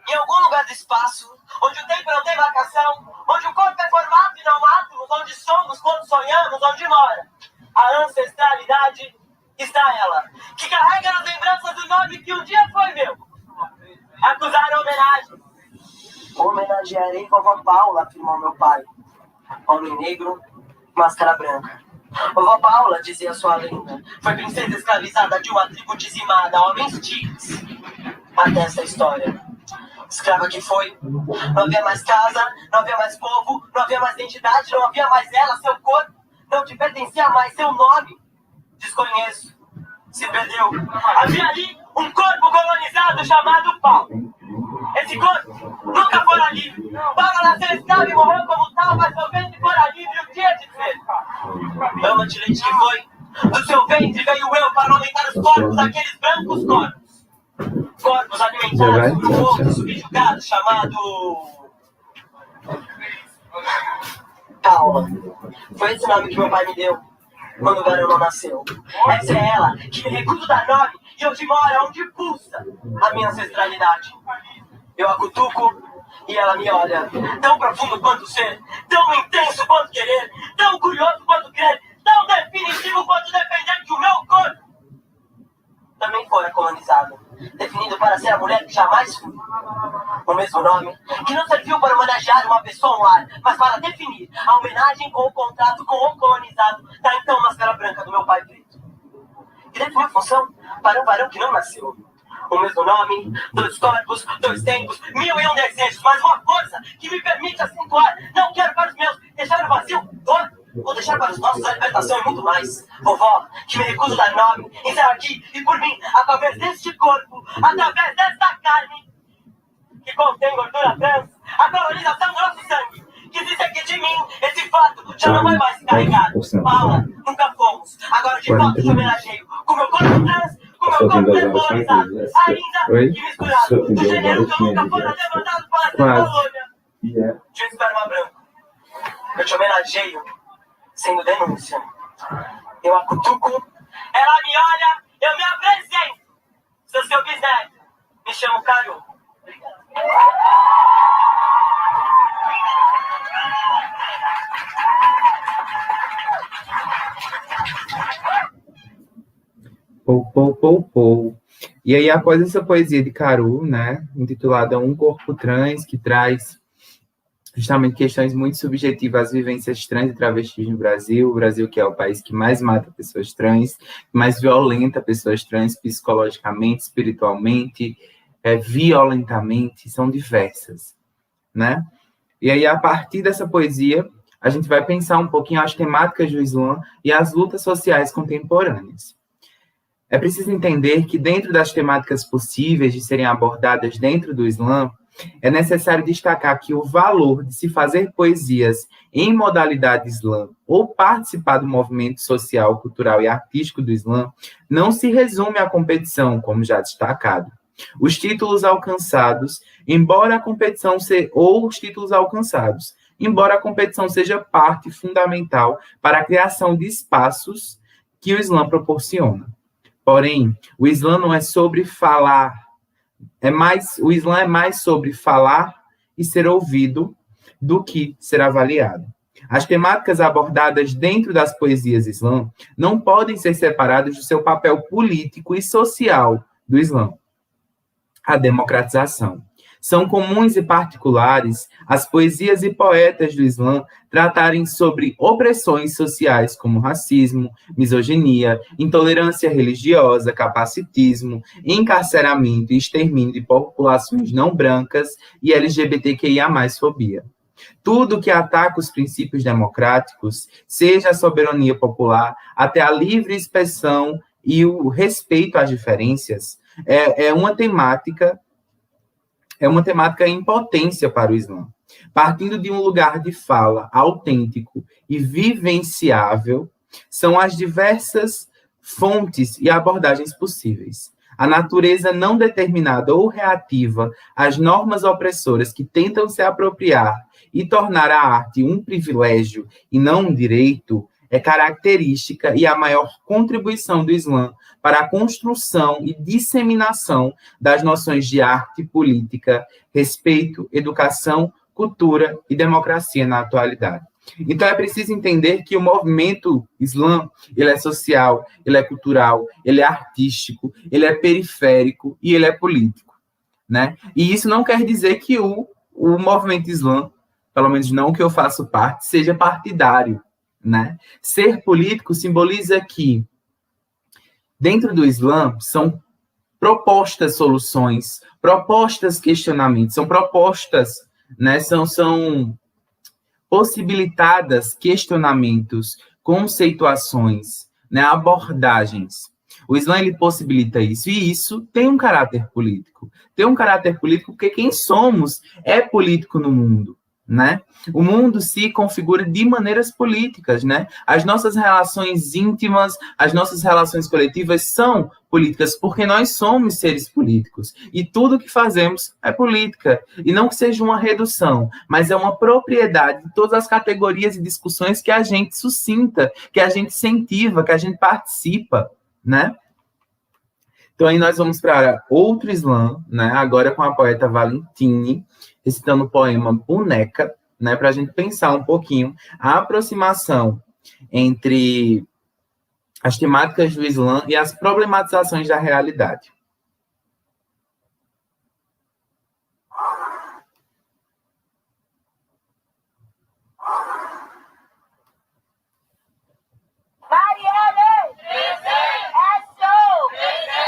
Em algum lugar do espaço, onde o tempo não tem marcação, onde o corpo é formato e não átomos, onde somos quando sonhamos, onde mora a ancestralidade, está ela, que carrega nas lembranças do nome que um dia foi meu. Acusar a homenagem. Homenagearei vovó Paula, afirmou meu pai. Homem negro, máscara branca. Vovó Paula, dizia sua lenda, foi princesa escravizada de uma tribo dizimada, homens tigres. Até essa história. Escrava que foi. Não havia mais casa, não havia mais povo, não havia mais identidade, não havia mais ela, seu corpo. Não te pertencia mais seu nome. Desconheço. Se perdeu. Havia ali um corpo colonizado chamado Paulo. Esse corpo nunca fora livre. Paulo nasceu escravo e morreu como tal, mas seu ventre fora livre um dia de ser. Ama de leite que foi. Do seu ventre veio eu para aumentar os corpos daqueles brancos corpos. Corpos alimentados por um outro subjugado chamado... Paula. Foi esse nome que meu pai me deu quando o varão não nasceu. Essa é ela que me recuso dar nome e onde mora, onde pulsa a minha ancestralidade. Eu a cutuco E ela me olha, tão profundo quanto ser, tão intenso quanto querer, tão curioso quanto crer, tão definitivo quanto depender que o meu corpo também fora colonizado, definido para ser a mulher que jamais fui. O mesmo nome, que não serviu para homenagear uma pessoa ou um lar, mas para definir a homenagem com o contrato com o colonizado da então máscara branca do meu pai preto. Que definiu função para um varão que não nasceu. O mesmo nome, 2 corpos, 2 tempos, 1001 desejos, mas uma força que me permite acentuar. Não quero para os meus deixar o vazio, dor, ou deixar para os nossos a libertação e muito mais. Vovó, que me recuso dar nome, encerra aqui e por mim, através deste corpo, através desta carne, que contém gordura trans, a colonização do nosso sangue. Que dizer que de mim, esse fato já não vai mais se carregar. Paula, nunca fomos. Agora de volta te homenageio. Com meu corpo trans, com meu corpo desvalorizado. Ainda que misturado, do gênero que eu nunca fora levantado para ser colônia. De um esperma branco. Eu te homenageio, sendo denúncia. Eu a cutuco, ela me olha, eu me apresento. Sou seu bisneto, me chamo Caru. Obrigado. Pou. E aí, após essa poesia de Caru, né, intitulada Um Corpo Trans, que traz justamente questões muito subjetivas às vivências trans e travestis no Brasil, o Brasil que é o país que mais mata pessoas trans, mais violenta pessoas trans psicologicamente, espiritualmente, violentamente, são diversas, né? E aí, a partir dessa poesia, a gente vai pensar um pouquinho as temáticas do Islã e as lutas sociais contemporâneas. É preciso entender que, dentro das temáticas possíveis de serem abordadas dentro do Islã, é necessário destacar que o valor de se fazer poesias em modalidade Islã ou participar do movimento social, cultural e artístico do Islã não se resume à competição, como já destacado. Os títulos alcançados, embora a competição seja parte fundamental para a criação de espaços que o Islã proporciona. Porém, o Islã não é sobre falar, o Islã é mais sobre falar e ser ouvido do que ser avaliado. As temáticas abordadas dentro das poesias Islã não podem ser separadas do seu papel político e social do Islã. A democratização. São comuns e particulares as poesias e poetas do Islã tratarem sobre opressões sociais como racismo, misoginia, intolerância religiosa, capacitismo, encarceramento e extermínio de populações não brancas e LGBTQIA+-fobia. Tudo que ataca os princípios democráticos, seja a soberania popular, até a livre expressão e o respeito às diferenças, é uma temática em potência para o Islã. Partindo de um lugar de fala autêntico e vivenciável, são as diversas fontes e abordagens possíveis. A natureza não determinada ou reativa às normas opressoras que tentam se apropriar e tornar a arte um privilégio e não um direito é característica e a maior contribuição do Islã para a construção e disseminação das noções de arte, política, respeito, educação, cultura e democracia na atualidade. Então, é preciso entender que o movimento Islã, ele é social, ele é cultural, ele é artístico, ele é periférico e ele é político, né? E isso não quer dizer que o movimento Islã, pelo menos não que eu faço parte, seja partidário, né? Ser político simboliza que, dentro do Islã, são propostas soluções, propostas questionamentos, são propostas, né? São possibilitadas questionamentos, conceituações, né? Abordagens. O Islã, ele possibilita isso, e isso tem um caráter político. Tem um caráter político porque quem somos é político no mundo, né? O mundo se configura de maneiras políticas, né? As nossas relações íntimas, as nossas relações coletivas são políticas, porque nós somos seres políticos. E tudo que fazemos é política. E não que seja uma redução, mas é uma propriedade de todas as categorias e discussões que a gente suscita, que a gente incentiva, que a gente participa, né? Então aí nós vamos para outro slam, né? Agora com a poeta Valentine, recitando o poema Boneca, né? Para a gente pensar um pouquinho a aproximação entre as temáticas do slam e as problematizações da realidade. Marielle! Presente! Açou! Presente!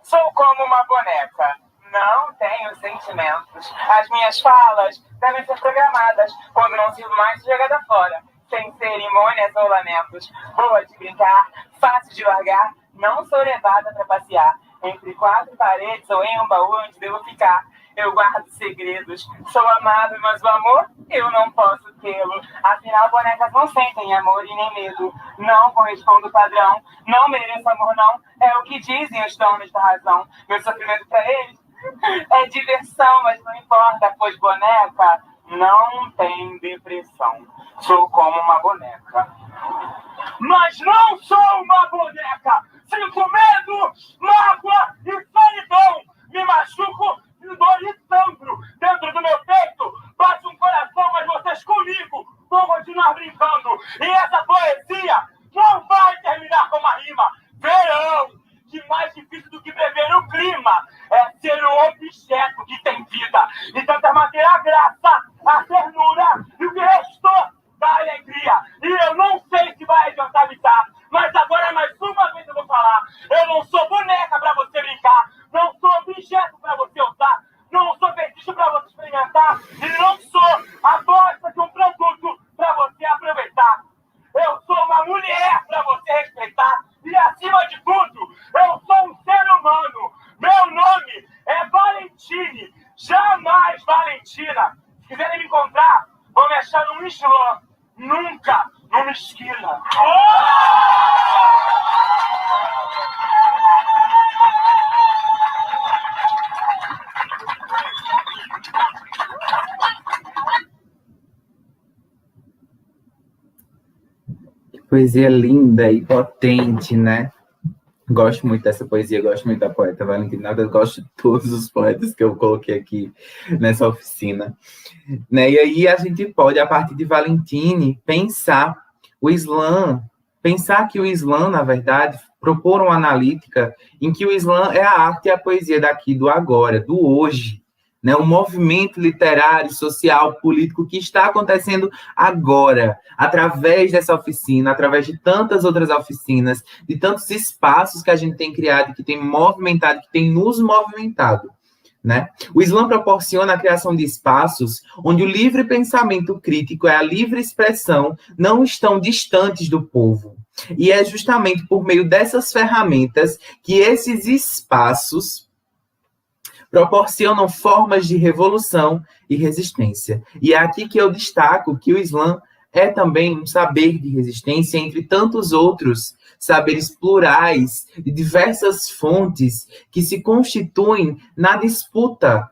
Sou como uma boneca. Não tenho sentimentos. As minhas falas devem ser programadas quando não sirvo mais jogada fora. Sem cerimônias ou lamentos. Boa de brincar, fácil de largar. Não sou levada para passear entre quatro paredes ou em um baú onde devo ficar. Eu guardo segredos. Sou amado, mas o amor eu não posso tê-lo. Afinal, bonecas não sentem amor e nem medo. Não correspondo ao padrão. Não mereço amor, não. É o que dizem os donos da razão. Meu sofrimento para eles é diversão, mas não importa, pois boneca não tem depressão. Sou como uma boneca. Mas não sou uma boneca! Sinto medo, mágoa e solidão! Me machuco, dor e sangro! Dentro do meu peito bate um coração, mas vocês comigo vão continuar brincando! E essa poesia não vai terminar com uma rima! Verão! Que mais difícil do que prever o clima é ser o objeto que tem vida. Então manter a graça, a ternura e o que restou da alegria. E eu não sei se vai adiantar avisar, mas agora mais uma vez eu vou falar. Eu não sou boneca pra você brincar, não sou objeto pra você usar, não sou fetiche pra você experimentar e não sou a bosta de um produto pra você aproveitar. Eu sou uma mulher pra você respeitar e, acima de tudo, eu sou um ser humano. Meu nome é Valentine, jamais Valentina. Se quiserem me encontrar, vão me achar num slam, nunca numa esquina. Poesia linda e potente, né? Gosto muito dessa poesia, gosto muito da poeta Valentina, eu gosto de todos os poetas que eu coloquei aqui nessa oficina. Né? E aí a gente pode, a partir de Valentine, pensar o slam, pensar que o slam, na verdade, propor uma analítica em que o slam é a arte e a poesia daqui, do agora, do hoje. Né, um movimento literário, social, político que está acontecendo agora, através dessa oficina, através de tantas outras oficinas, de tantos espaços que a gente tem criado, que tem movimentado, que tem nos movimentado. Né? O slam proporciona a criação de espaços onde o livre pensamento crítico e a livre expressão não estão distantes do povo. E é justamente por meio dessas ferramentas que esses espaços proporcionam formas de revolução e resistência. E é aqui que eu destaco que o slam é também um saber de resistência entre tantos outros saberes plurais de diversas fontes que se constituem na disputa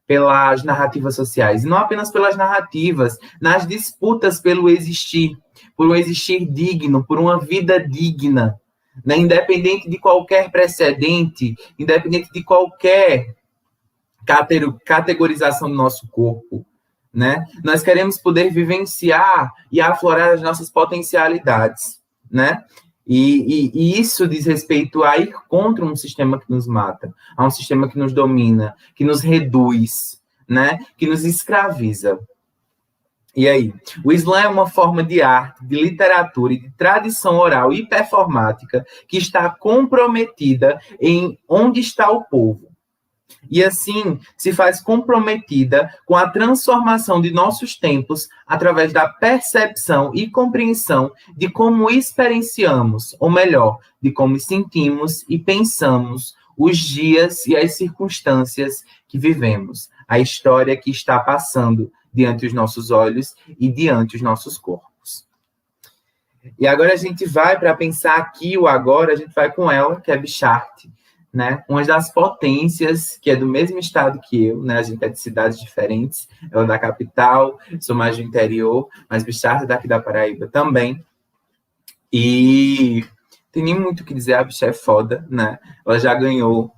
pelas narrativas sociais. E não apenas pelas narrativas, nas disputas pelo existir, por um existir digno, por uma vida digna, né? Independente de qualquer precedente, independente de qualquer categorização do nosso corpo, né? Nós queremos poder vivenciar e aflorar as nossas potencialidades, né? E isso diz respeito a ir contra um sistema que nos mata, a um sistema que nos domina, que nos reduz, né? Que nos escraviza. E aí? O slam é uma forma de arte, de literatura e de tradição oral e performática que está comprometida em onde está o povo. E assim se faz comprometida com a transformação de nossos tempos através da percepção e compreensão de como experienciamos, ou melhor, de como sentimos e pensamos os dias e as circunstâncias que vivemos, a história que está passando diante dos nossos olhos e diante dos nossos corpos. E agora a gente vai para pensar aqui o agora, a gente vai com ela, que é Bichart, né? Uma das potências, que é do mesmo estado que eu, né? A gente é de cidades diferentes, ela é da capital, sou mais do interior, mas Bichart é daqui da Paraíba também. E tem nem muito o que dizer, a bicha é foda, né? Ela já ganhou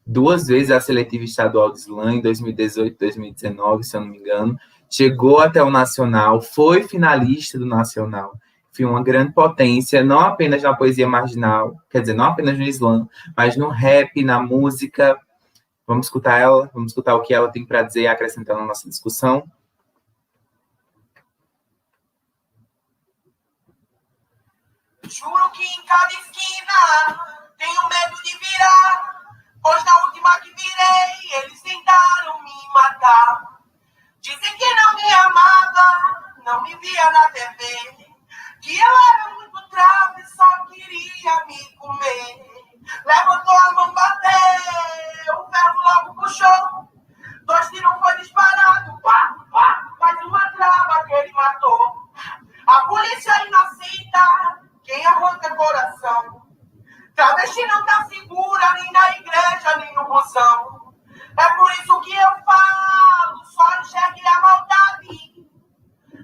2 vezes a seletiva estadual de slam, em 2018 e 2019, se eu não me engano. Chegou até o Nacional, foi finalista do Nacional. Foi uma grande potência, não apenas na poesia marginal, quer dizer, não apenas no slam, mas no rap, na música. Vamos escutar ela, vamos escutar o que ela tem para dizer e acrescentar na nossa discussão. Juro que em cada esquina tenho medo de virar, pois na última que virei, eles tentaram me matar. Dizem que não me amava, não me via na TV, que eu era muito trave e só queria me comer. Levantou a mão, bateu, o ferro logo puxou, 2 tiros foi disparado, pá, pá, mais uma trava que ele matou. A polícia inocenta, quem arranca coração. Travesti não tá segura nem na igreja, nem no busão. É por isso que eu falo, só enxergue a maldade.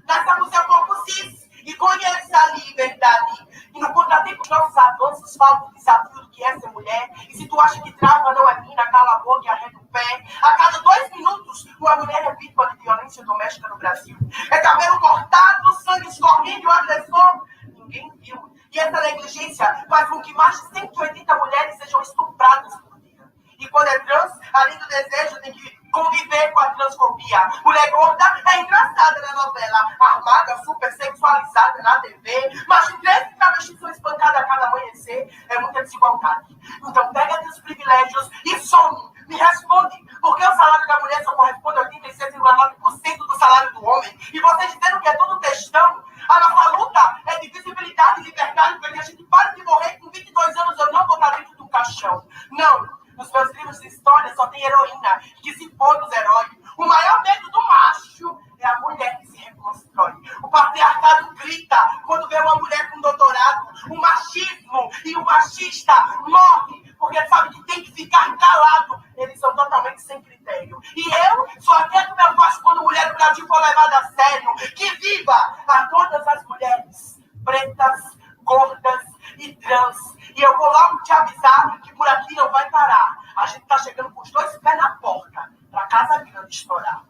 Nessa música corpo cis e conheça a liberdade. E no contratempo nossos avanços falam do desafio do que é ser mulher. E se tu acha que trava não é mina, cala a boca e arreta o pé. A cada 2 minutos, uma mulher é vítima de violência doméstica no Brasil. É cabelo cortado, sangue escorrendo, o agressor ninguém viu. E essa negligência faz com que mais de 180 mulheres sejam estupradas por dia. E quando é trans, além do desejo, tem que conviver com a transfobia. Mulher gorda é engraçada na novela, armada, super sexualizada na TV, mas de 13 travestis são espancadas a cada amanhecer. É muita desigualdade. Então pega teus privilégios e some. Me responde, porque o salário da mulher só corresponde a 86,9% do salário do homem. E vocês dizendo que é tudo textão. A nossa luta é de visibilidade e liberdade, para que a gente pare de morrer com 22 anos eu não vou estar dentro de um caixão. Não, nos meus livros de história só tem heroína que se põe nos heróis. O maior medo do macho é a mulher que se reconstrói. O patriarcado grita quando vê uma mulher com doutorado. O machismo e o machista morre porque sabe que tem que ficar calado. Eles são totalmente sem critério. E eu só atento meu passo quando mulher do Brasil for levada a sério. Que viva a todas as mulheres pretas, gordas e trans. E eu vou logo te avisar que por aqui não vai parar. A gente tá chegando com os 2 pés na porta pra Casa Grande estourar.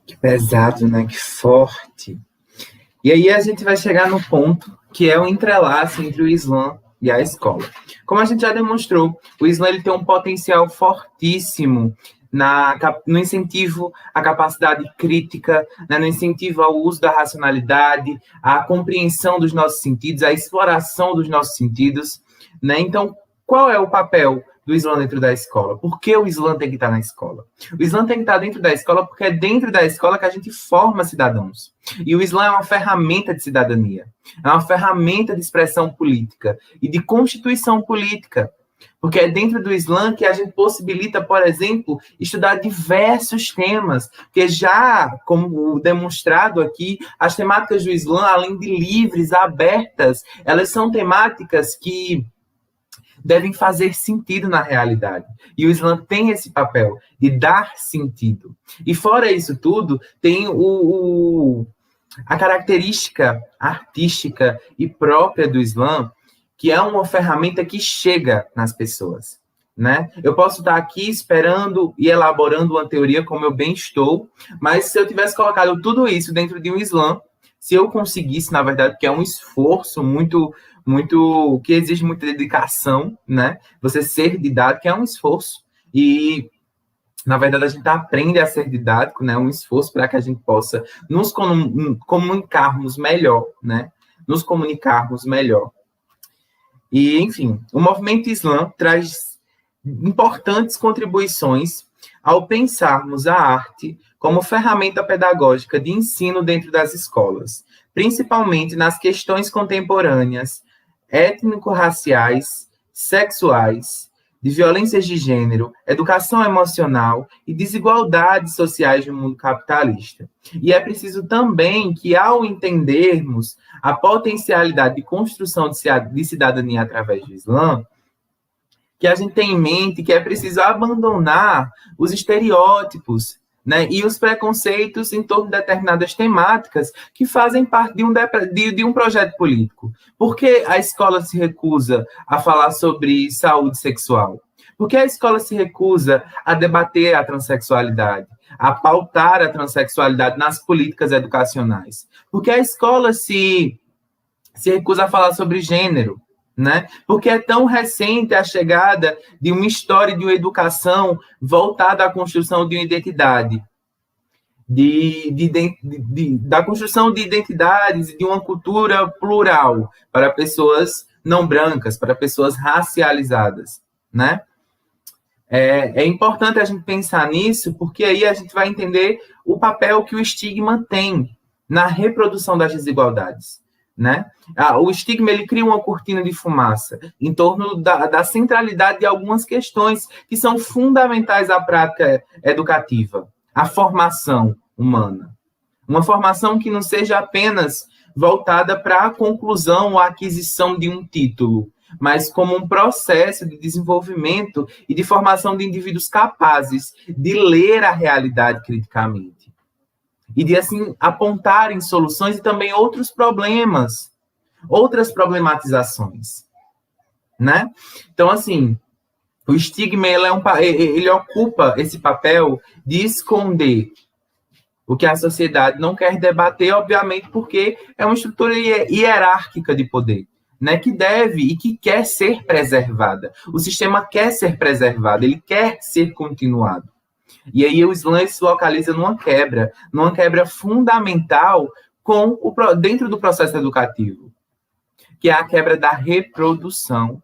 Que pesado, né? Que forte. E aí a gente vai chegar no ponto que é o entrelaço entre o slam e a escola. Como a gente já demonstrou, o slam ele tem um potencial fortíssimo no incentivo à capacidade crítica, né, no incentivo ao uso da racionalidade, à compreensão dos nossos sentidos, à exploração dos nossos sentidos. Né? Então, qual é o papel do slam dentro da escola? Por que o slam tem que estar na escola? O slam tem que estar dentro da escola porque é dentro da escola que a gente forma cidadãos. E o slam é uma ferramenta de cidadania, é uma ferramenta de expressão política e de constituição política. Porque é dentro do slam que a gente possibilita, por exemplo, estudar diversos temas, que já, como demonstrado aqui, as temáticas do slam, além de livres, abertas, elas são temáticas que devem fazer sentido na realidade. E o slam tem esse papel de dar sentido. E fora isso tudo, tem a característica artística e própria do slam, que é uma ferramenta que chega nas pessoas, né? Eu posso estar aqui esperando e elaborando uma teoria como eu bem estou, mas se eu tivesse colocado tudo isso dentro de um slam, se eu conseguisse, na verdade, porque é um esforço muito, que exige muita dedicação, né? Você ser didático é um esforço e, na verdade, a gente aprende a ser didático, né? Um esforço para que a gente possa nos comunicarmos melhor, né? Nos comunicarmos melhor. E, enfim, o movimento slam traz importantes contribuições ao pensarmos a arte como ferramenta pedagógica de ensino dentro das escolas, principalmente nas questões contemporâneas, étnico-raciais, sexuais, de violências de gênero, educação emocional e desigualdades sociais no mundo capitalista. E é preciso também que, ao entendermos a potencialidade de construção de cidadania através do slam, que a gente tenha em mente que é preciso abandonar os estereótipos né? E os preconceitos em torno de determinadas temáticas que fazem parte de um projeto político. Por que a escola se recusa a falar sobre saúde sexual? Por que a escola se recusa a debater a transexualidade, a pautar a transexualidade nas políticas educacionais? Por que a escola se recusa a falar sobre gênero, né? Porque é tão recente a chegada de uma história de uma educação voltada à construção de uma identidade, da construção de identidades e de uma cultura plural para pessoas não brancas, para pessoas racializadas, né? É importante a gente pensar nisso, porque aí a gente vai entender o papel que o estigma tem na reprodução das desigualdades, né? O estigma, ele cria uma cortina de fumaça em torno da centralidade de algumas questões que são fundamentais à prática educativa, a formação humana. Uma formação que não seja apenas voltada para a conclusão ou a aquisição de um título, mas como um processo de desenvolvimento e de formação de indivíduos capazes de ler a realidade criticamente e de, assim, apontarem soluções e também outros problemas, outras problematizações, né? Então, assim, o estigma, ele ocupa esse papel de esconder o que a sociedade não quer debater, obviamente, porque é uma estrutura hierárquica de poder, né, que deve e que quer ser preservada. O sistema quer ser preservado, ele quer ser continuado. E aí o Islã se localiza numa quebra fundamental dentro do processo educativo, que é a quebra da reprodução,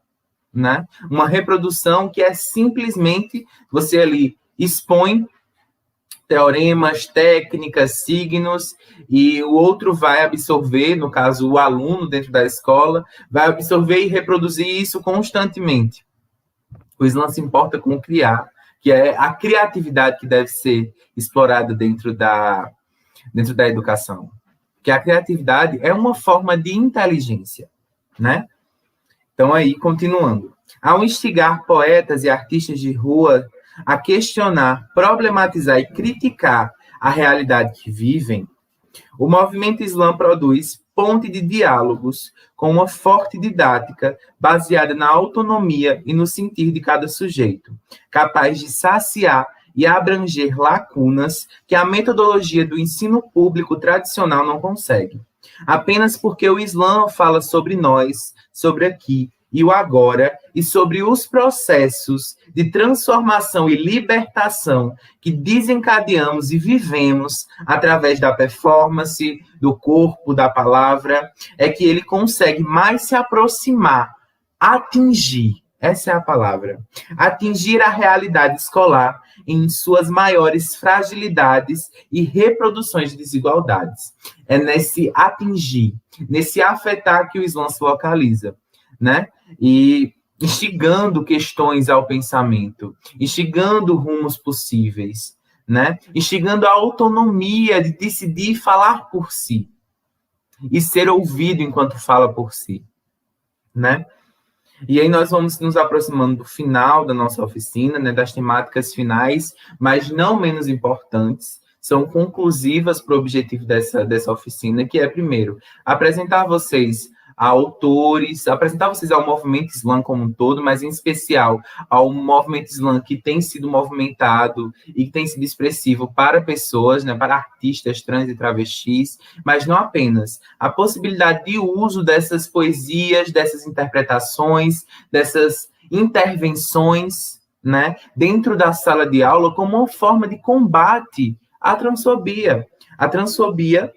né? Uma reprodução que é simplesmente você ali expõe teoremas, técnicas, signos, e o outro vai absorver, no caso, o aluno dentro da escola, vai absorver e reproduzir isso constantemente. O Islã se importa com criar, que é a criatividade que deve ser explorada dentro da educação. Que a criatividade é uma forma de inteligência, né? Então, aí, continuando. Ao instigar poetas e artistas de rua a questionar, problematizar e criticar a realidade que vivem, o movimento Islã produz ponte de diálogos com uma forte didática baseada na autonomia e no sentir de cada sujeito, capaz de saciar e abranger lacunas que a metodologia do ensino público tradicional não consegue. Apenas porque o Islã fala sobre nós, sobre aqui e o agora, e sobre os processos de transformação e libertação que desencadeamos e vivemos através da performance, do corpo, da palavra, é que ele consegue mais se aproximar, atingir, essa é a palavra, atingir a realidade escolar em suas maiores fragilidades e reproduções de desigualdades. É nesse atingir, nesse afetar que o Islã se localiza, né? E instigando questões ao pensamento, instigando rumos possíveis, né? Instigando a autonomia de decidir falar por si e ser ouvido enquanto fala por si, né? E aí nós vamos nos aproximando do final da nossa oficina, né, das temáticas finais, mas não menos importantes, são conclusivas para o objetivo dessa oficina, que é, primeiro, apresentar vocês a autores, apresentar vocês ao movimento Islã como um todo, mas em especial ao movimento Islã que tem sido movimentado e que tem sido expressivo para pessoas, né, para artistas trans e travestis, mas não apenas. A possibilidade de uso dessas poesias, dessas interpretações, dessas intervenções, né, dentro da sala de aula como uma forma de combate à transfobia. A transfobia,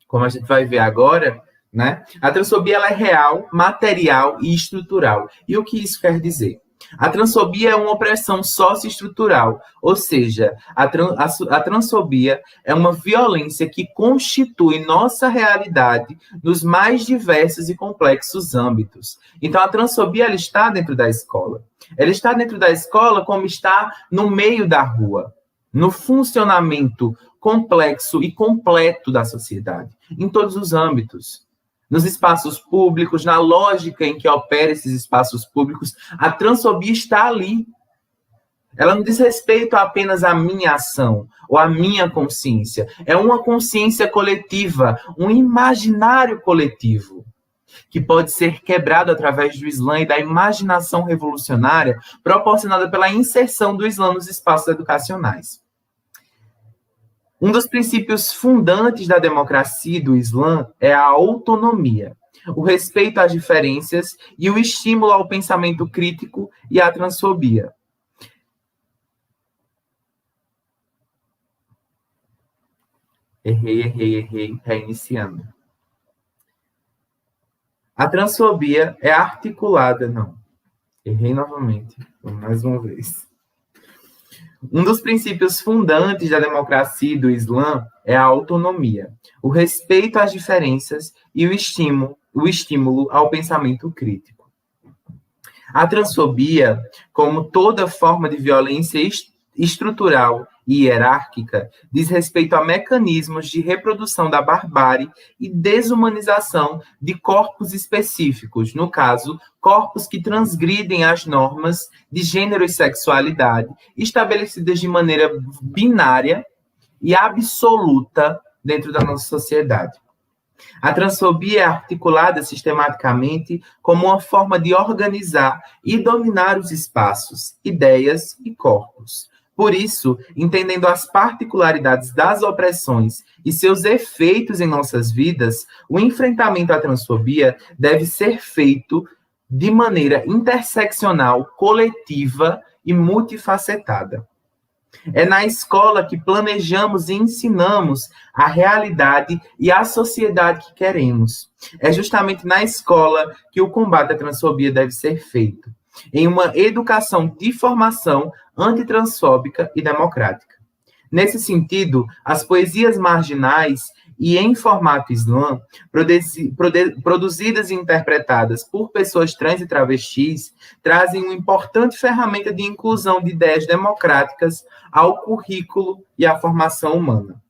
como a gente vai ver agora, né? A transfobia ela é real, material e estrutural. E o que isso quer dizer? A transfobia é uma opressão socioestrutural, ou seja, a transfobia é uma violência que constitui nossa realidade nos mais diversos e complexos âmbitos. Então, a transfobia ela está dentro da escola. Ela está dentro da escola como está no meio da rua, no funcionamento complexo e completo da sociedade, em todos os âmbitos. Nos espaços públicos, na lógica em que opera esses espaços públicos, a transfobia está ali. Ela não diz respeito apenas à minha ação ou à minha consciência. É uma consciência coletiva, um imaginário coletivo, que pode ser quebrado através do Islã e da imaginação revolucionária proporcionada pela inserção do Islã nos espaços educacionais. Um dos princípios fundantes da democracia do Islã é a autonomia, o respeito às diferenças e o estímulo ao pensamento crítico e à transfobia. Errei, reiniciando. A transfobia é articulada, não. Errei novamente, mais uma vez. Um dos princípios fundantes da democracia e do Islã é a autonomia, o respeito às diferenças e o estímulo ao pensamento crítico. A transfobia, como toda forma de violência estrutural e hierárquica, diz respeito a mecanismos de reprodução da barbárie e desumanização de corpos específicos, no caso, corpos que transgridem as normas de gênero e sexualidade estabelecidas de maneira binária e absoluta dentro da nossa sociedade. A transfobia é articulada sistematicamente como uma forma de organizar e dominar os espaços, ideias e corpos. Por isso, entendendo as particularidades das opressões e seus efeitos em nossas vidas, o enfrentamento à transfobia deve ser feito de maneira interseccional, coletiva e multifacetada. É na escola que planejamos e ensinamos a realidade e a sociedade que queremos. É justamente na escola que o combate à transfobia deve ser feito, em uma educação de formação antitransfóbica e democrática. Nesse sentido, as poesias marginais e em formato Islã, produzidas e interpretadas por pessoas trans e travestis, trazem uma importante ferramenta de inclusão de ideias democráticas ao currículo e à formação humana.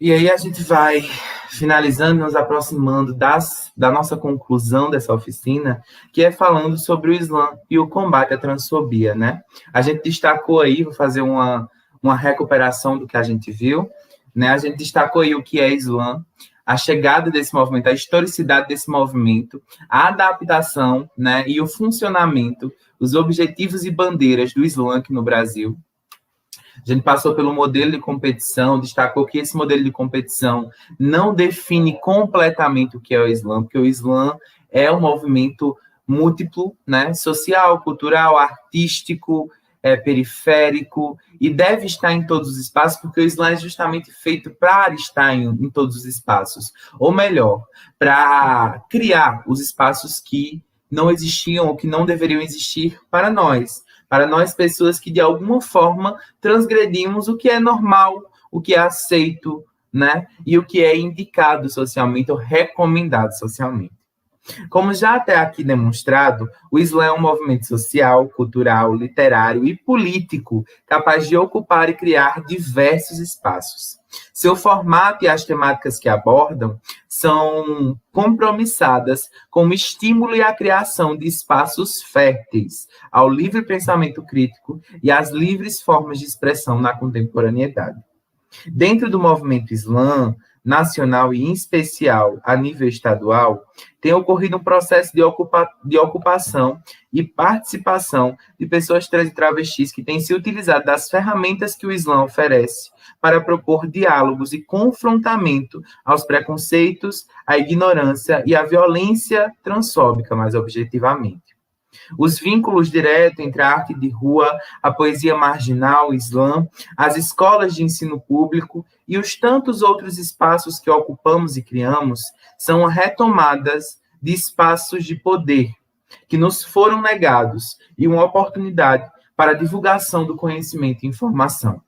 E aí a gente vai finalizando, nos aproximando da nossa conclusão dessa oficina, que é falando sobre o Islã e o combate à transfobia, né? A gente destacou aí, vou fazer uma recuperação do que a gente viu, né? A gente destacou aí o que é Islã, a chegada desse movimento, a historicidade desse movimento, a adaptação, né, e o funcionamento, os objetivos e bandeiras do Islã aqui no Brasil. A gente passou pelo modelo de competição, destacou que esse modelo de competição não define completamente o que é o Islã, porque o Islã é um movimento múltiplo, né, social, cultural, artístico, periférico, e deve estar em todos os espaços, porque o Islã é justamente feito para estar em todos os espaços. Ou melhor, para criar os espaços que não existiam ou que não deveriam existir para nós pessoas que de alguma forma transgredimos o que é normal, o que é aceito, né? E o que é indicado socialmente ou recomendado socialmente. Como já até aqui demonstrado, o Islã é um movimento social, cultural, literário e político capaz de ocupar e criar diversos espaços. Seu formato e as temáticas que abordam são compromissadas com o estímulo e a criação de espaços férteis ao livre pensamento crítico e às livres formas de expressão na contemporaneidade. Dentro do movimento Islã, nacional e, em especial, a nível estadual, tem ocorrido um processo de ocupação e participação de pessoas trans e travestis que têm se utilizado das ferramentas que o Islã oferece para propor diálogos e confrontamento aos preconceitos, à ignorância e à violência transfóbica, mais objetivamente. Os vínculos diretos entre a arte de rua, a poesia marginal, o Islã, as escolas de ensino público e os tantos outros espaços que ocupamos e criamos são retomadas de espaços de poder que nos foram negados e uma oportunidade para a divulgação do conhecimento e informação.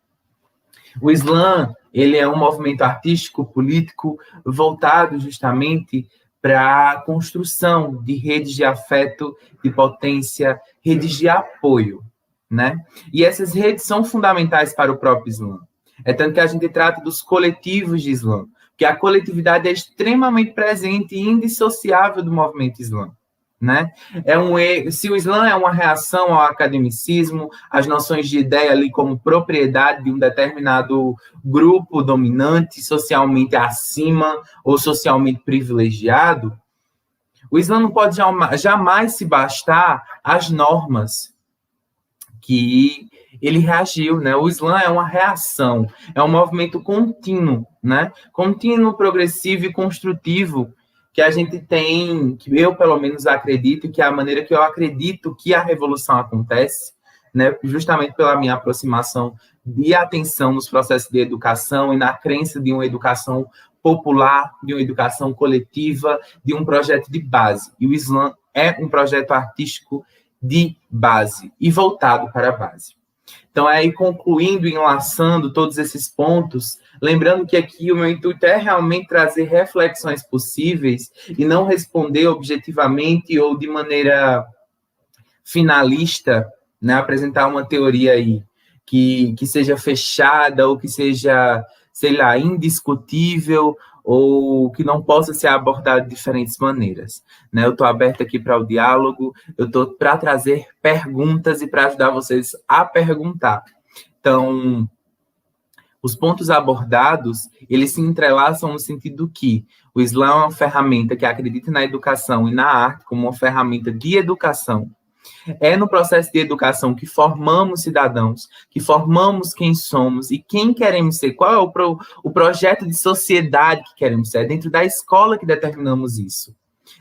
O Islã, ele é um movimento artístico, político, voltado justamente para a construção de redes de afeto, de potência, redes de apoio, né? E essas redes são fundamentais para o próprio Islã. É tanto que a gente trata dos coletivos de Islã, que a coletividade é extremamente presente e indissociável do movimento Islã, né? Se o Islã é uma reação ao academicismo, às noções de ideia ali como propriedade de um determinado grupo dominante, socialmente acima ou socialmente privilegiado, o Islã não pode jamais se bastar às normas que ele reagiu, né? O Islã é uma reação, é um movimento contínuo, né? Contínuo, progressivo e construtivo, que a gente tem, que eu pelo menos acredito, que é a maneira que eu acredito que a revolução acontece, né? Justamente pela minha aproximação de atenção nos processos de educação e na crença de uma educação popular, de uma educação coletiva, de um projeto de base. E o Islã é um projeto artístico de base e voltado para a base. Então, aí concluindo e enlaçando todos esses pontos, lembrando que aqui o meu intuito é realmente trazer reflexões possíveis e não responder objetivamente ou de maneira finalista, né, apresentar uma teoria aí que seja fechada ou que seja, sei lá, indiscutível ou que não possa ser abordado de diferentes maneiras, né? Eu estou aberto aqui para o diálogo, eu estou para trazer perguntas e para ajudar vocês a perguntar. Então, os pontos abordados, eles se entrelaçam no sentido que o Islã é uma ferramenta que acredita na educação e na arte como uma ferramenta de educação. É no processo de educação que formamos cidadãos, que formamos quem somos e quem queremos ser, qual é o projeto de sociedade que queremos ser, é dentro da escola que determinamos isso,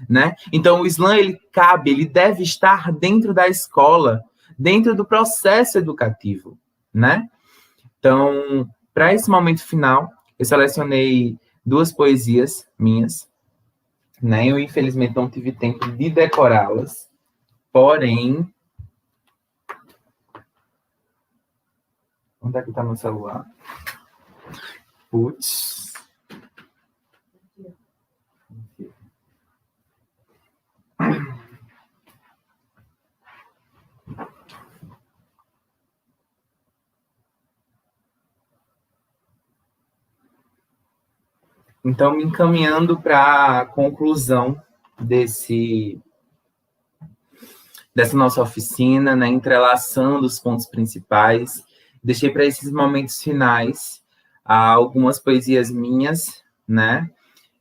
né? Então, o Islã, ele deve estar dentro da escola, dentro do processo educativo, né? Então, para esse momento final, eu selecionei 2 poesias minhas, né? Eu, infelizmente, não tive tempo de decorá-las. Porém, onde é que está meu celular? Putz. Então, me encaminhando para a conclusão dessa nossa oficina, né, entrelaçando os pontos principais. Deixei para esses momentos finais algumas poesias minhas, né?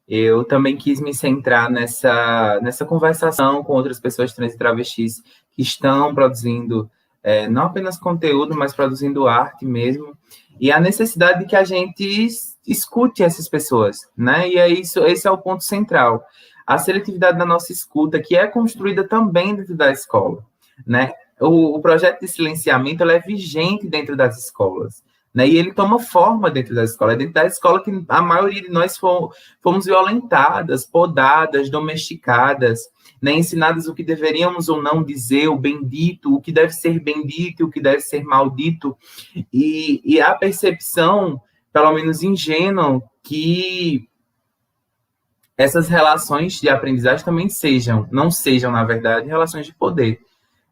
Eu também quis me centrar nessa conversação com outras pessoas trans e travestis que estão produzindo não apenas conteúdo, mas produzindo arte mesmo, e a necessidade de que a gente escute essas pessoas, né? E esse é o ponto central. A seletividade da nossa escuta, que é construída também dentro da escola, né? O projeto de silenciamento é vigente dentro das escolas, né? E ele toma forma dentro da escola. É dentro da escola que a maioria de nós fomos violentadas, podadas, domesticadas, né? Ensinadas o que deveríamos ou não dizer, o bendito, o que deve ser bendito e o que deve ser maldito. E a percepção, pelo menos ingênua, que essas relações de aprendizagem também não sejam, na verdade, relações de poder,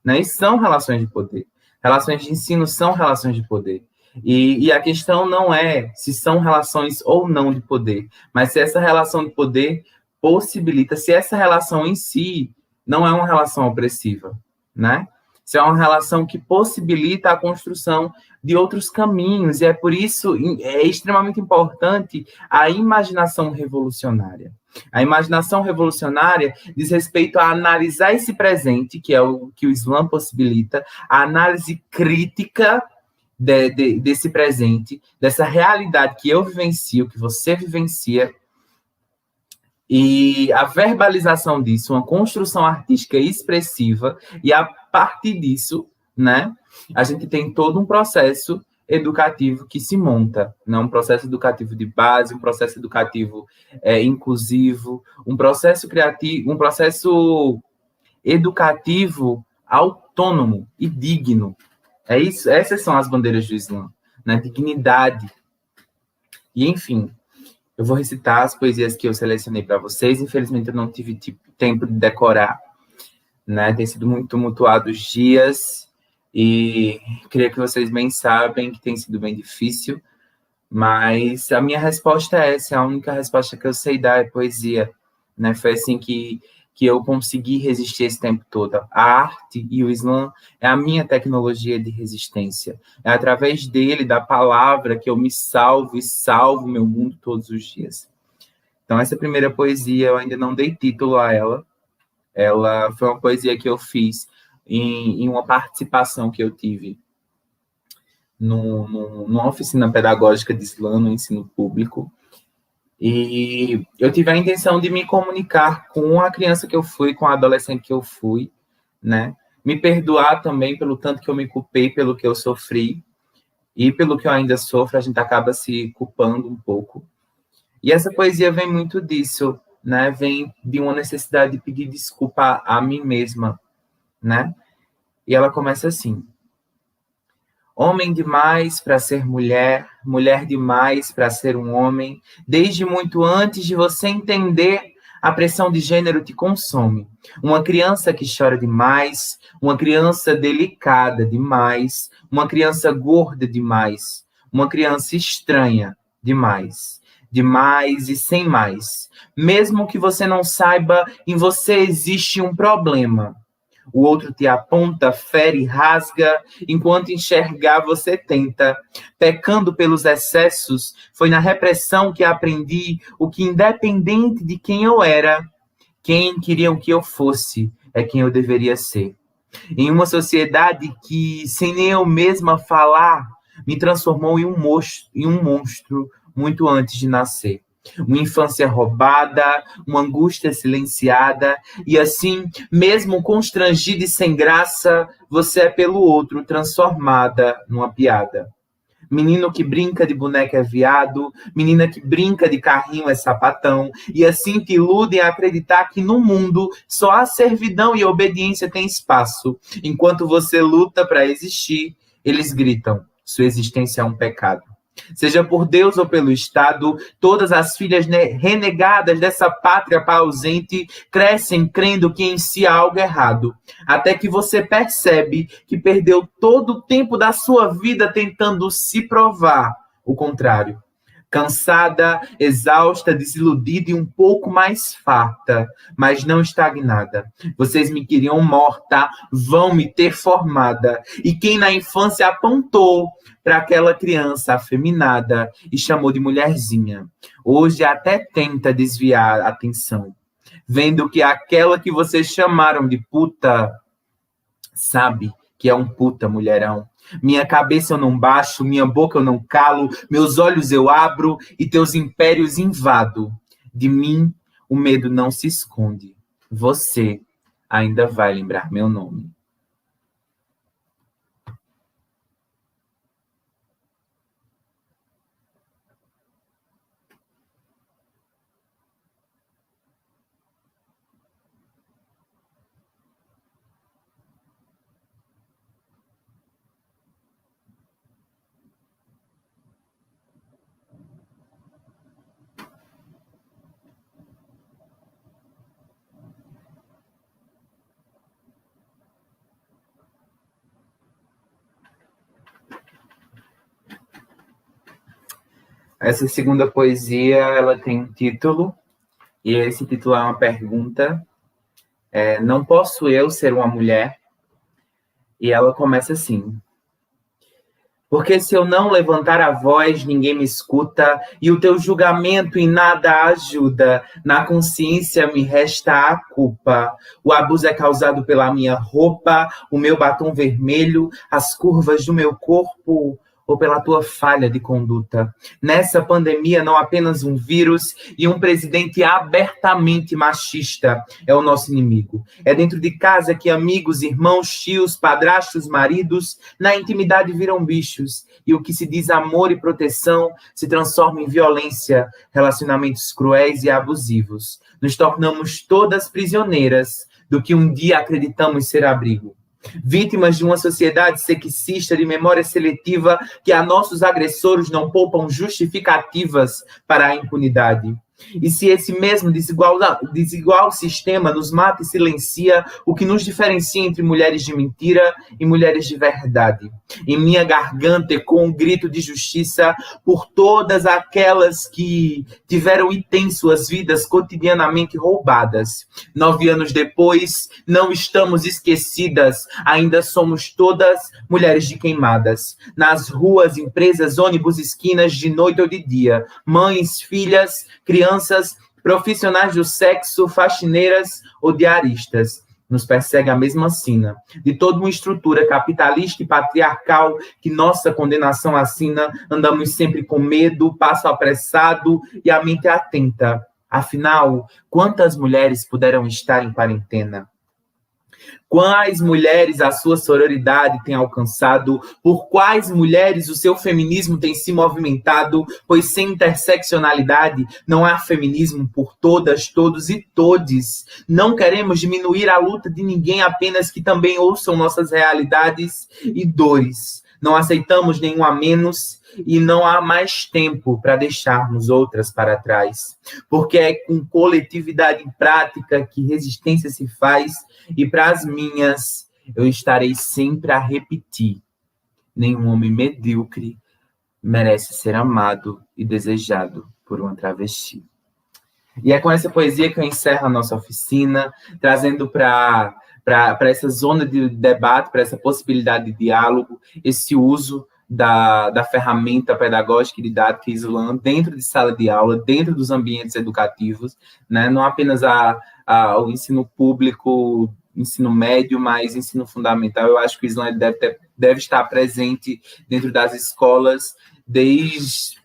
né? E são relações de poder. Relações de ensino são relações de poder. E a questão não é se são relações ou não de poder, mas se essa relação de poder possibilita, se essa relação em si não é uma relação opressiva, né? Se é uma relação que possibilita a construção de outros caminhos, e é por isso é extremamente importante a imaginação revolucionária. A imaginação revolucionária diz respeito a analisar esse presente, que é o que o Islã possibilita, a análise crítica desse presente, dessa realidade que eu vivencio, que você vivencia, e a verbalização disso, uma construção artística expressiva, e a partir disso, né, a gente tem todo um processo educativo que se monta, né? Um processo educativo de base, um processo educativo inclusivo, um processo criativo, um processo educativo autônomo e digno. É isso, essas são as bandeiras do Islã, né? Dignidade. E, enfim, eu vou recitar as poesias que eu selecionei para vocês. Infelizmente, eu não tive tempo de decorar, né? Tem sido muito tumultuado os dias e creio que vocês bem sabem que tem sido bem difícil, Mas a minha resposta é essa, a única resposta que eu sei dar é poesia, né? Foi assim que eu consegui resistir esse tempo todo. A arte e o Islã é a minha tecnologia de resistência. É através dele, da palavra, que eu me salvo e salvo meu mundo todos os dias. Então, essa primeira poesia, eu ainda não dei título a ela. Ela foi uma poesia que eu fiz em uma participação que eu tive numa oficina pedagógica de Islã, no ensino público. E eu tive a intenção de me comunicar com a criança que eu fui, com a adolescente que eu fui, né? Me perdoar também pelo tanto que eu me culpei, pelo que eu sofri, e pelo que eu ainda sofro, a gente acaba se culpando um pouco. E essa poesia vem muito disso, né? Vem de uma necessidade de pedir desculpa a mim mesma, né? E ela começa assim: homem demais para ser mulher, mulher demais para ser um homem, desde muito antes de você entender, a pressão de gênero te consome. Uma criança que chora demais, uma criança delicada demais, uma criança gorda demais, uma criança estranha demais, demais e sem mais. Mesmo que você não saiba, em você existe um problema. O outro te aponta, fere, rasga, enquanto enxergar você tenta. Pecando pelos excessos, foi na repressão que aprendi o que, independente de quem eu era, quem queriam que eu fosse, é quem eu deveria ser. Em uma sociedade que, sem nem eu mesma falar, me transformou em um monstro muito antes de nascer. Uma infância roubada, uma angústia silenciada, e assim, mesmo constrangida e sem graça, você é pelo outro transformada numa piada. Menino que brinca de boneca é viado, menina que brinca de carrinho é sapatão, e assim te iludem a acreditar que no mundo só a servidão e a obediência têm espaço. Enquanto você luta para existir, eles gritam: sua existência é um pecado. Seja por Deus ou pelo Estado, todas as filhas renegadas dessa pátria ausente crescem crendo que em si há algo errado, até que você percebe que perdeu todo o tempo da sua vida tentando se provar o contrário. Cansada, exausta, desiludida e um pouco mais farta, mas não estagnada. Vocês me queriam morta, vão me ter formada. E quem na infância apontou para aquela criança afeminada e chamou de mulherzinha, hoje até tenta desviar a atenção, vendo que aquela que vocês chamaram de puta sabe que é um puta mulherão. Minha cabeça eu não baixo, minha boca eu não calo, meus olhos eu abro e teus impérios invado. De mim o medo não se esconde. Você ainda vai lembrar meu nome. Essa segunda poesia, ela tem um título, e esse título é uma pergunta. Não posso eu ser uma mulher? E ela começa assim: porque se eu não levantar a voz, ninguém me escuta, e o teu julgamento em nada ajuda. Na consciência me resta a culpa. O abuso é causado pela minha roupa, o meu batom vermelho, as curvas do meu corpo, ou pela tua falha de conduta. Nessa pandemia, não apenas um vírus e um presidente abertamente machista é o nosso inimigo. É dentro de casa que amigos, irmãos, tios, padrastos, maridos, na intimidade viram bichos. E o que se diz amor e proteção se transforma em violência, relacionamentos cruéis e abusivos. Nos tornamos todas prisioneiras do que um dia acreditamos ser abrigo. Vítimas de uma sociedade sexista de memória seletiva que a nossos agressores não poupam justificativas para a impunidade. E se esse mesmo desigual sistema nos mata e silencia o que nos diferencia entre mulheres de mentira e mulheres de verdade? Em minha garganta ecoa um grito de justiça por todas aquelas que tiveram e têm suas vidas cotidianamente roubadas. 9 anos depois, não estamos esquecidas, ainda somos todas mulheres de queimadas. Nas ruas, empresas, ônibus, esquinas, de noite ou de dia. Mães, filhas, crianças, profissionais do sexo, faxineiras ou diaristas. Nos persegue a mesma sina, de toda uma estrutura capitalista e patriarcal que nossa condenação assina. Andamos sempre com medo, passo apressado e a mente atenta. Afinal, quantas mulheres puderam estar em quarentena? Quais mulheres a sua sororidade tem alcançado? Por quais mulheres o seu feminismo tem se movimentado? Pois sem interseccionalidade não há feminismo por todas, todos e todes. Não queremos diminuir a luta de ninguém, apenas que também ouçam nossas realidades e dores. Não aceitamos nenhum a menos e não há mais tempo para deixarmos outras para trás. Porque é com coletividade prática que resistência se faz, e para as minhas eu estarei sempre a repetir: nenhum homem medíocre merece ser amado e desejado por uma travesti. E é com essa poesia que eu encerro a nossa oficina, trazendo para essa zona de debate, para essa possibilidade de diálogo, esse uso da ferramenta pedagógica e didática Slam dentro de sala de aula, dentro dos ambientes educativos, né? Não apenas o ensino público, ensino médio, mas ensino fundamental. Eu acho que o Slam deve estar presente dentro das escolas desde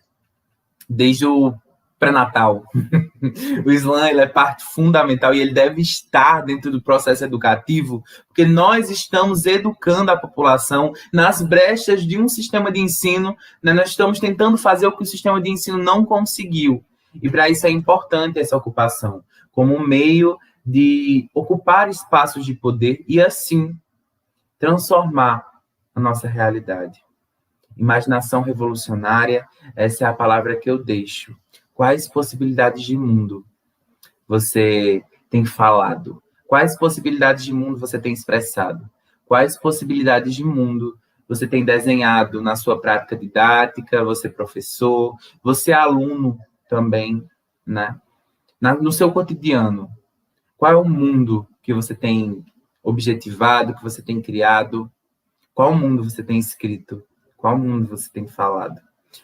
o pré-natal. O Slam, ele é parte fundamental e ele deve estar dentro do processo educativo, porque nós estamos educando a população nas brechas de um sistema de ensino, né? Nós estamos tentando fazer o que o sistema de ensino não conseguiu. E para isso é importante essa ocupação, como um meio de ocupar espaços de poder e, assim, transformar a nossa realidade. Imaginação revolucionária, essa é a palavra que eu deixo. Quais possibilidades de mundo você tem falado? Quais possibilidades de mundo você tem expressado? Quais possibilidades de mundo você tem desenhado na sua prática didática, você professor, você aluno também, né? No seu cotidiano? Qual é o mundo que você tem objetivado, que você tem criado? Qual mundo você tem escrito? Qual mundo você tem falado?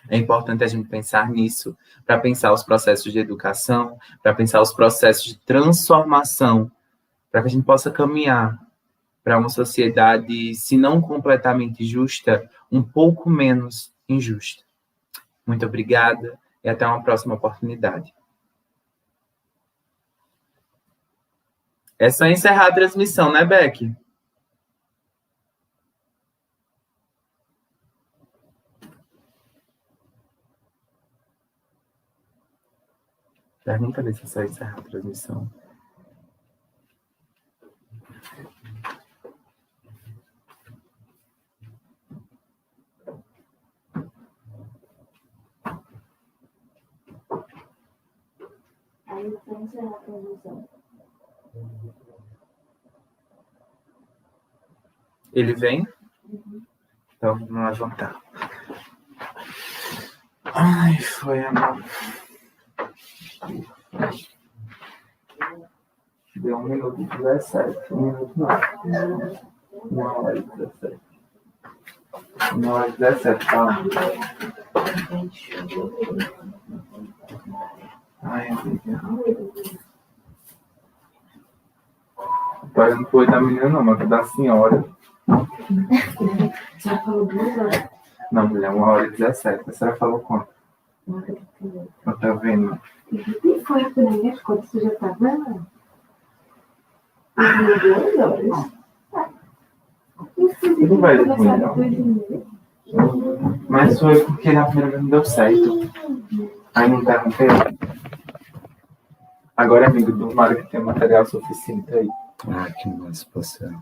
É importante a gente pensar nisso, para pensar os processos de educação, para pensar os processos de transformação, para que a gente possa caminhar para uma sociedade, se não completamente justa, um pouco menos injusta. Muito obrigada e até uma próxima oportunidade. É só encerrar a transmissão, né, Becky? Pergunta ali se é só encerrar a transmissão. Aí eu vou encerrar a transmissão. Ele vem? Então, vamos levantar. Ai, foi a... Deu 1 minuto e 17. 1 minuto não. 1h17. 1h17, tá? Ai, amiga. Não foi da menina, não, mas da senhora. Já falou 2 horas? Não, mulher, 1h17. A senhora falou quanto? Não tá vendo? E foi a primeira quando você já estava? 2 horas. Tudo vai depois, não. Mas foi porque na primeira vez não deu certo. Aí não interrompeu. Agora, amigo, tomara que tenha material suficiente aí. Ah, que massa, parceiro.